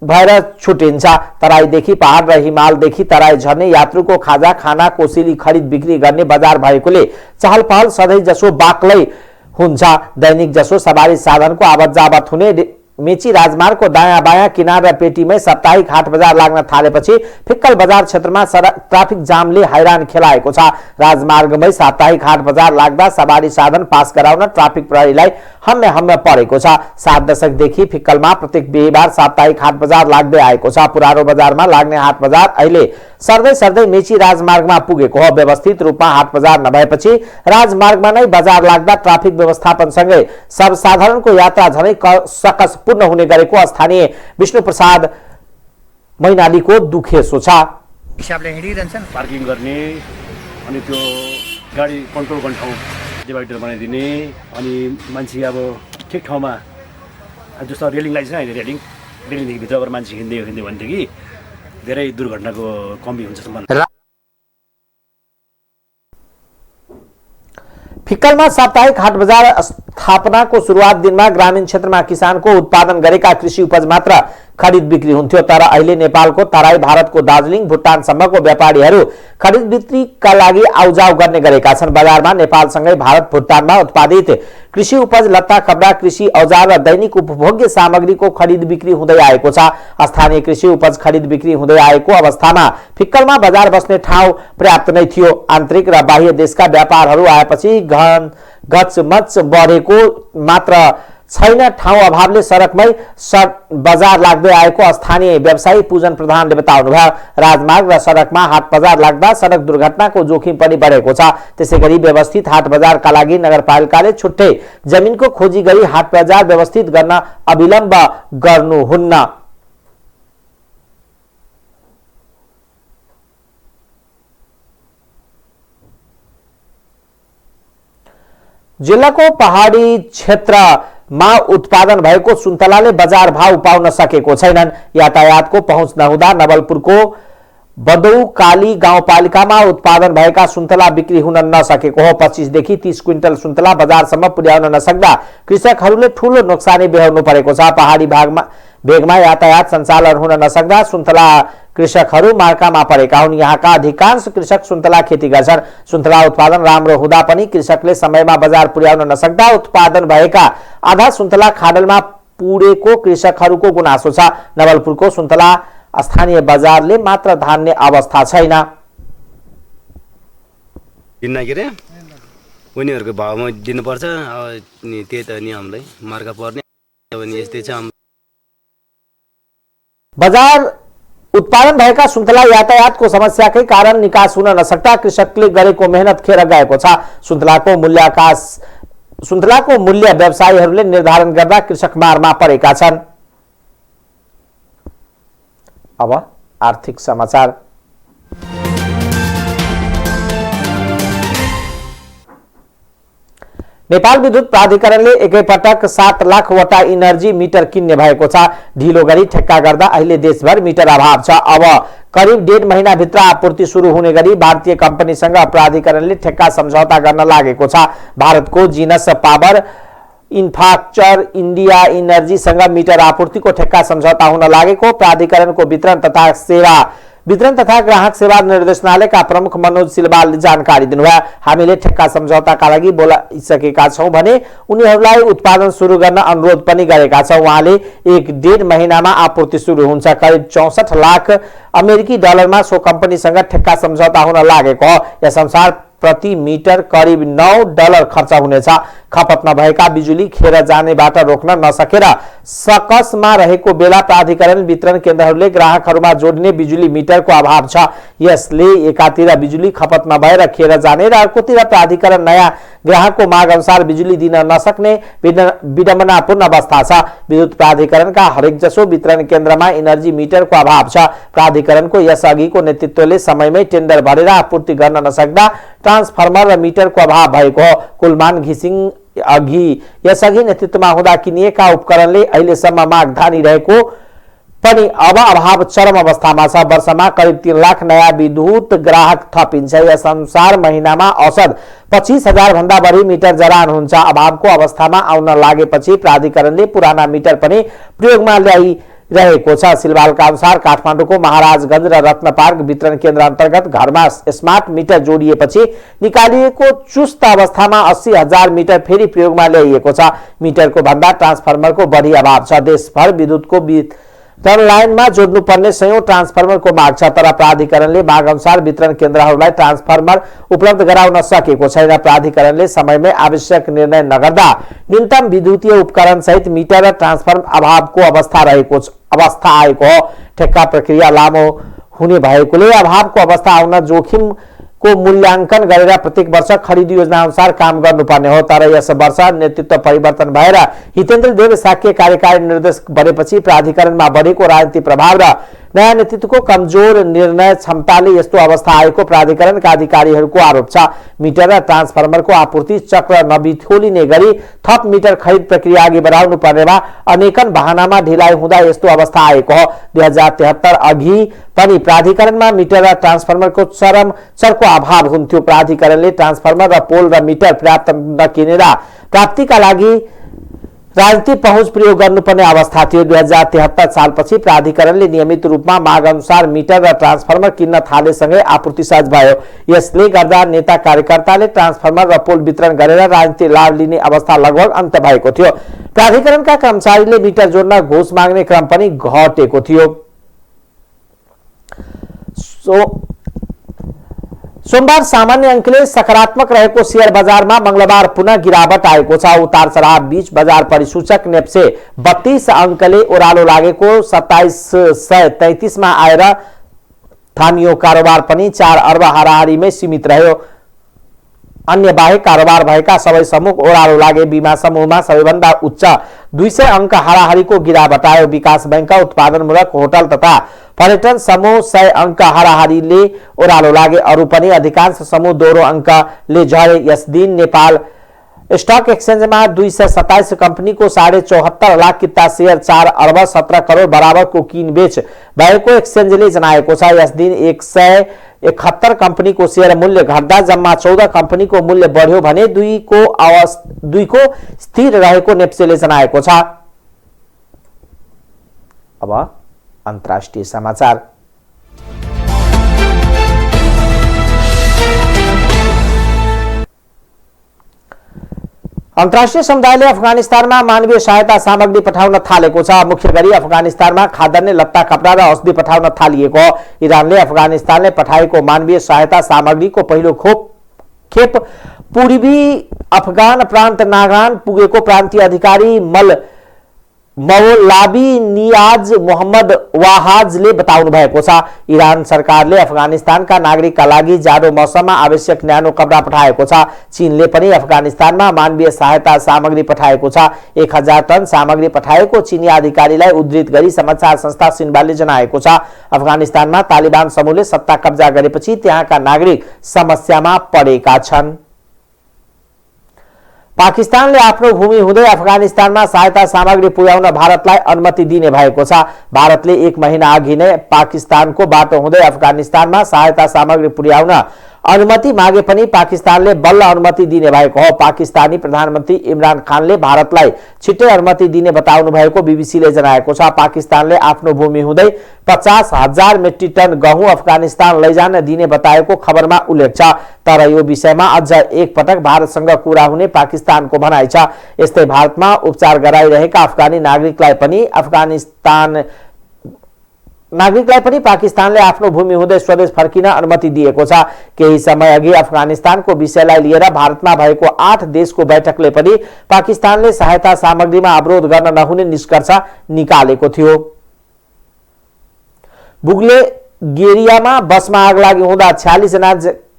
भएर छुटिन्छ। तराईदेखि पहाड र हिमालदेखि तराई झर्ने यात्रुको खाजा खाना कोसेली खरिद बिक्री गर्ने बजार भएकोले चहल पहल सधैँ जसो बाक्लै हुन्छ। दैनिक जसो सवारी साधनको आवत जावत हुने मेची राजमार्गको दायाँ बायाँ किनार र पेटीमै साप्ताहिक हाट बजार लाग्न थालेपछि फिक्कल बजार क्षेत्रमा ट्राफिक जामले हैरान खेलाएको छ। राजमार्गमै साप्ताहिक हाट बजार लाग्दा सवारी साधन पास गराउन ट्राफिक प्रहरीलाई हम्मे परेको छ। 7 दशकदेखि फिक्कलमा प्रत्येक बिहीबार साप्ताहिक हाट बजार लाग्दै आएको छ। पुरानो बजारमा लाग्ने हाट बजार अहिले सर्दै मेची राजमार्गमा पुगेको हो। व्यवस्थित रूपमा हाट बजार नभएपछि राजमार्गमा नै बजार लाग्दा ट्राफिक व्यवस्थापनसँगै सर्वसाधारणको यात्रा झनै सकसपूर्ण हुने गरेको स्थानीय विष्णु प्रसाद मैनालीको दुखेसो छ।
हिसाबले हिँडिरहन्छन्, पार्किङ गर्ने अनि त्यो गाडी कन्ट्रोल गर्ने ठाउँ डिभाइडर बनाइदिने अनि मान्छे अब ठिक ठाउँमा जस्तो रेलिङ लाइन्छ होइन, रेलिङदेखि भित्रबाट मान्छे हिँड्दै भनेदेखि धेरै दुर्घटनाको कमी हुन्छ जस्तो मलाई।
फिक्कलमा साप्ताहिक हाट बजार स्थापनाको सुरुवात दिनमा ग्रामीण क्षेत्रमा किसानको उत्पादन गरेका कृषि उपज मात्र खरिद बिक्री हुन्थ्यो। तर अहिले नेपालको तराई, भारतको दार्जिलिङ, भुटानसम्मको व्यापारीहरू खरिद बिक्रीका लागि आउजाउ गर्ने गरेका छन्। बजारमा नेपालसँगै भारत, भुटानमा उत्पादित कृषि उपज, लत्ता कपडा, कृषि औजार र दैनिक उपभोग्य सामग्रीको खरिद बिक्री हुँदै आएको छ। स्थानीय कृषि उपज खरिद बिक्री हुँदै आएको अवस्थामा फिक्कलमा बजार बस्ने ठाउँ पर्याप्त नै थियो। आन्तरिक र बाह्य देशका व्यापारहरू आएपछि गचमच बढेको मात्र छैन। ठाउँ अभावले सडकमै बजार लाग्दै आएको स्थानीय व्यवसायी पूजन प्रधानले बताउनुभयो। राजमार्ग र सडकमा हाट बजार लाग्दा सडक दुर्घटनाको जोखिम पनि बढेको छ। त्यसैगरी व्यवस्थित हाट बजारका लागि नगरपालिकाले छुट्टै जमिनको खोजी गरी हाट बजार व्यवस्थित गर्न अविलम्ब गर्नुहुन्न। जिल्लाको पहाडी क्षेत्रमा उत्पादन भएको सुन्तलाले बजार भाव पाउन सकेको छैनन्। यातायातको पहुँच नहुँदा नवलपुरको बदौकाली गाउँपालिकामा उत्पादन भएका सुन्तला बिक्री हुन नसकेको हो। 25 देखि 30 क्विन्टल सुन्तला बजारसम्म पुर्याउन नसक्दा कृषकहरूले ठूलो नोक्सानी बेहोर्नु परेको छ। पहाडी भेगमा यातायात सञ्चालन हुन नसक्दा सुन्तला कृषकहरू मार्कामा परेका हुन्। यहाँका अधिकांश कृषक सुन्तला खेती गर्छन्। सुन्तला उत्पादन राम्रो हुँदा पनि कृषकले समयमा बजार पुर्याउन नसक्दा उत्पादन भएका आधा सुन्तला खाडलमा पुडेको कृषकहरूको गुनासो छ। नवलपुरको सुन्तला स्थानीय बजारले मात्र धान्ने अवस्था छैन।
उनीहरूको भावमा दिनुपर्छ, त्यही त नि हामीलाई मार्का पर्ने यस्तै छ।
बजार उत्पादन भएका सुन्तला यातायातको समस्याकै कारण निकास हुन नसक्दा कृषकले गरेको मेहनत खेर गएको छ। सुन्तलाको मूल्य व्यवसायीहरूले निर्धारण गर्दा कृषक मारमा परेका छन्। अब आर्थिक समाचार। नेपाल विद्युत प्राधिकरणले एकैपटक 7 लाख वटा इनर्जी मिटर किन्ने भएको छ। ढिलो गरी ठेक्का गर्दा अहिले देशभर मिटर अभाव छ। अब करिब 1.5 महिनाभित्र आपूर्ति सुरु हुने गरी भारतीय कम्पनीसँग प्राधिकरणले ठेक्का सम्झौता गर्न लागेको छ। भारतको जिनस पावर इन्फ्रास्ट्रक्चर इन्डिया इनर्जीसँग मिटर आपूर्तिको ठेक्का सम्झौता हुन लागेको प्राधिकरणको वितरण तथा ग्राहक सेवा निर्देशनालयका प्रमुख मनोज सिलवालले जानकारी दिनुभयो। हामीले ठेक्का सम्झौताका लागि बोलाइसकेका छौं भने उनीहरूलाई उत्पादन सुरु गर्न अनुरोध पनि गरेका छौं। उहाँले 1.5 महिनामा आपूर्ति सुरु हुन्छ। करिब 64 लाख अमेरिकी डलरमा सो कम्पनीसँग ठेक्का सम्झौता हुन लागेको हो। यसअनुसार प्रति मिटर करिब $9 खर्च हुनेछ। खपत नभएका बिजुली खेर जानेबाट रोक्न नसकेर सकसमा रहेको बेला प्राधिकरण वितरण केन्द्रहरूले ग्राहकहरूमा जोडिने बिजुली मिटरको अभाव छ। यसले एकातिर बिजुली खपत नभएर खेर जाने र अर्कोतिर प्राधिकरण नयाँ ग्राहकको माग अनुसार बिजुली दिन नसक्ने विडम्बनापूर्ण अवस्था छ। विद्युत प्राधिकरणका हरेकजसो वितरण केन्द्रमा इनर्जी मिटरको अभाव छ। प्राधिकरणको यसअघिको नेतृत्वले समयमै टेन्डर भरेर आपूर्ति गर्न नसक्दा ट्रान्सफर्मर र मिटरको अभाव भएको हो। कुलमान घिसिङ यसअघि नेतृत्वमा हुँदा किनिएका उपकरणले अहिलेसम्म माग धानिरहेको पनि अब अभाव चरम अवस्थामा छ। वर्षमा करिब 3 लाख नयाँ विद्युत ग्राहक थपिन्छ। यस अनुसार महिनामा औसत 25,000 भन्दा बढी मिटर जडान हुन्छ। अभावको अवस्थामा आउन लागेपछि प्राधिकरणले पुराना मिटर पनि प्रयोगमा ल्याइरहेको छ। सिलवालका अनुसार काठमाडौँको महाराजगञ्ज र रत्न पार्क वितरण केन्द्र अन्तर्गत घरमा स्मार्ट मिटर जोडिएपछि निकालिएको चुस्त अवस्थामा 80,000 मिटर फेरि प्रयोगमा ल्याइएको छ। मिटरको भन्दा ट्रान्सफर्मरको बढी अभाव छ। देशभर विद्युतको वितरण लाइनमा जोड्नुपर्ने 100 ट्रान्सफर्मरको माग छ, तर प्राधिकरणले माग अनुसार वितरण केन्द्रहरूलाई ट्रान्सफर्मर उपलब्ध गराउन सकेको छैन। प्राधिकरणले समयमै आवश्यक निर्णय नगर्दा न्यूनतम विद्युतीय उपकरण सहित मिटर र ट्रान्सफर्मर अभावको अवस्था आएको हो। ठेक्का प्रक्रिया लामो हुने भएकोले अभावको अवस्था आउन जोखिमको मूल्याङ्कन गरेर प्रत्येक वर्ष खरिद योजना अनुसार काम गर्नुपर्ने हो। तर यस वर्ष नेतृत्व परिवर्तन भएर हितेन्द्र देव साक्य कार्यकारी निर्देशक बनेपछि प्राधिकरणमा बढेको राजनीतिक प्रभाव र नयाँ नेतृत्वको कमजोर निर्णय क्षमताले यस्तो अवस्था आएको प्राधिकरणका अधिकारीहरूको आरोप छ। मिटर र ट्रान्सफर्मरको आपूर्ति चक्र नबिथोलिने गरी थप मिटर खरिद प्रक्रिया अघि बढाउनु पर्नेमा अनेकन बहानामा ढिलाइ हुँदा यस्तो अवस्था आएको हो। 2073 अघि पनि प्राधिकरणमा मिटर र ट्रान्सफर्मरको चरको अभाव हुन्थ्यो। प्राधिकरणले ट्रान्सफर्मर र पोल र मिटर पर्याप्त नकिनेर प्राप्तिका लागि राजनीतिक पहुँच प्रयोग गर्नुपर्ने अवस्था थियो। 2073 सालपछि प्राधिकरणले नियमित रूपमा माग अनुसार मिटर र ट्रान्सफर्मर किन्न थालेसँगै आपूर्ति सहज भयो। यसले गर्दा नेता कार्यकर्ताले ट्रान्सफर्मर र पोल वितरण गरेर राजनीतिक लाभ लिने अवस्था लगभग अन्त्य भएको थियो। प्राधिकरणका कर्मचारीले मिटर जोड्न घुस माग्ने क्रम पनि घटेको थियो। सोमबार सामान्य अंकले सकारात्मक रहेको शेयर बजारमा मंगलबार पुनः गिरावट आएको छ। उतार चढाव बीच बजार परिसूचक नेप्से 32 अंकले ओह्रालो लागेको 2733 मा आएर थामियो। कारोबार पनि 4 अर्ब हाराहारीमै सीमित रह्यो। अन्य बाहेक कारोबार भएका सबै समूह ओह्रालो लागे। बीमा समूहमा सबैभन्दा उच्च 200 अंक हाराहारीको गिरावट आयो। विकास बैंकका उत्पादनमूलक होटल तथा पर्यटन समूह 100 अंक हाराहारीले ओह्रालो लागे। अरू पनि अधिकांश समूह दोहोरो अंकले झरे। यस दिन नेपाल स्टक एक्सचेन्जमा 227 कंपनीको 74.5 लाख किता शेयर 4 अर्ब 17 करोड बराबरको किनबेच भएको एक्सचेन्जले जनाएको छ। यस दिन 171 कंपनीको शेयर मूल्य घट्दा जम्मा 14 कंपनीको मूल्य बढ्यो भने 2 को स्थिर रहेको नेप्सेले जनाएको छ। अब अन्तर्राष्ट्रिय समाचार। अन्तर्राष्ट्रिय समुदायले अफगानिस्तानमा मानवीय सहायता सामग्री पठाउन थालेको छ। मुख्य गरी अफगानिस्तानमा खाद्यान्न, लत्ता, कपडा र औषधि पठाउन थालिएको हो। इरानले अफगानिस्तानले पठाएको मानवीय सहायता सामग्रीको पहिलो खेप पूर्वी अफगान प्रान्त नागान पुगेको प्रान्तीय अधिकारी मौलावी नियाज मोहम्मद वाहाजले बताउनु भएको छ। इरान सरकारले अफगानिस्तानका नागरिकका लागि जाडो मौसममा आवश्यक न्यानो कपडा पठाएको छ। चीनले पनि अफगानिस्तानमा मानवीय सहायता सामग्री पठाएको छ। 1000 टन सामग्री पठाएको चीनी अधिकारीलाई उद्धृत गरी समाचार संस्था सिन्हुवाले जनाएको छ। अफगानिस्तानमा तालिबान समूहले सत्ता कब्जा गरेपछि त्यहाँका नागरिक समस्यामा परेका छन्। पाकिस्तानले आफ्नो भूमि हुँदै अफगानिस्तानमा सहायता सामग्री पुर्याउन भारतलाई अनुमति दिने भएको छ। भारतले 1 महिना अघि नै पाकिस्तानको बाटो हुँदै अफगानिस्तानमा सहायता सामग्री पुर्याउन अनुमति मागे पनि पाकिस्तानले बल्ल अनुमति दिने भएको हो। पाकिस्तानी प्रधानमन्त्री इमरान खानले भारतलाई छिट्टै अनुमति दिने बताउनु भएको बीबीसीले जनाएको छ। पाकिस्तानले आफ्नो भूमि हुँदै 50,000 मेट्रिक टन गहुँ अफगानिस्तान लैजान दिने बताएको खबरमा उल्लेख छ। तर यो विषयमा अझ एक पटक भारतसँग कुरा हुने पाकिस्तानको भनाइ छ। यस्तै भारतमा उपचार गराइरहेका अफगानी नागरिकलाई पनि पाकिस्तानले आफ्नो भूमि हुँदै स्वदेश फर्किन अनुमति दिएको छ। केही समय अघि अफगानिस्तानको विषयलाई लिएर भारतमा भएको 8 देशको बैठकले पनि पाकिस्तानले सहायता सामग्रीमा अवरोध गर्न नहुने निष्कर्ष निकालेको थियो। बुग्ले गेरियामा बसमा आग लागि हुँदा 46 जना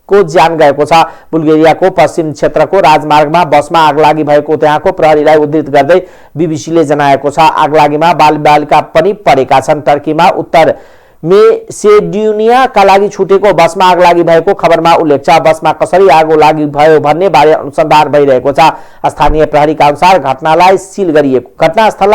को ज्यान गएको छ। बुल्गेरियाको पश्चिम क्षेत्रको राजमार्गमा बसमा आगलागी भएको त्यहाँको प्रहरीलाई उद्धृत गर्दै बीबीसीले जनाएको छ। आगलागीमा बालबालिका पनि परेका छन्। टर्कीमा उत्तर मेसेडोनियाका लागि छुटेको बसमा आगलागी भएको खबरमा उल्लेख छ। बसमा कसरी आगो लागि भयो भन्ने बारे अनुसन्धान भइरहेको छ। स्थानीय प्रहरीका अनुसार घटनास्थललाई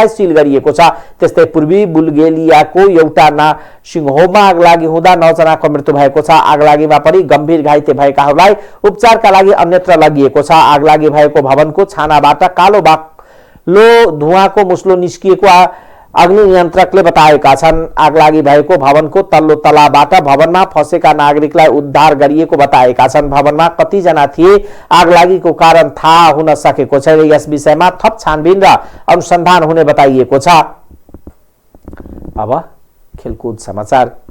सिल गरिएको छ। त्यस्तै पूर्वी बुल्गेरियाको एउटा नर्सिङ होममा आगलागी हुँदा 9 जनाको मृत्यु भएको छ। आगलागीमा पनि गम्भीर घाइते भएकाहरूलाई उपचारका लागि अन्यत्र लगिएको छ। आगलागी भएको भवनको छानाबाट कालो धुवाँको मुस्लो निस्किएको अग्नि नियन्त्रकले बताएका छन्। आगलागी भएको भवनको तल्लो तलाबाट भवनमा फँसेका नागरिकलाई उद्धार गरिएको बताएका छन्। भवनमा कतिजना थिए आगलागीको कारण थाहा हुन सकेको छैन। यस विषयमा थप छानबिन र अनुसन्धान हुने बताइएको छ। अब खेलकुद समाचार।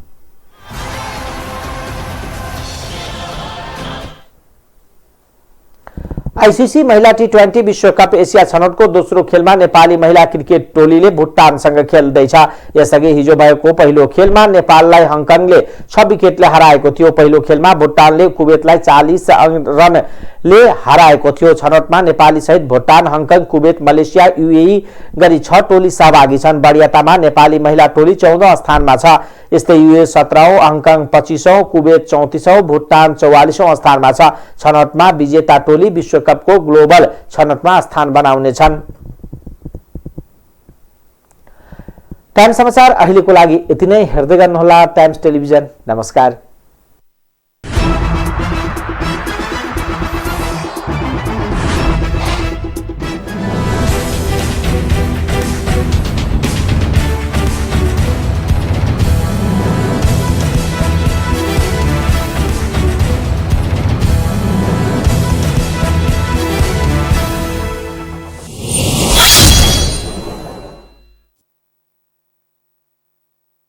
आईसीसी महिला टी20 विश्वकप एसिया छनौटको दोस्रो खेलमा नेपाली महिला क्रिकेट टोलीले भुटानसँग खेल्दैछ। यसअघि हिजो भएको पहिलो खेलमा नेपाललाई हङकङले 6 विकेटले हराएको थियो। पहिलो खेलमा भुटानले कुवेतलाई 40 रनले हराएको थियो। छनौटमा नेपाली सहित Bhutan, Hong Kong, Kuwait, Malaysia, UAE गरी 6 टोली सहभागी छन्। वरियतामा नेपाली महिला टोली 14औं स्थानमा छ। यस्तै यूए 17औं, हङकङ 25औं, कुवेत 34औं, भुटान 44औं स्थानमा छ। छनौटमा विजेता टोली विश्वकपको ग्लोबल छनौटमा स्थान बनाउनेछन्। टाइम्स समाचार अहिलेको लागि यति नै। हेर्दै गर्नुहोला टाइम्स टेलिभिजन। नमस्कार।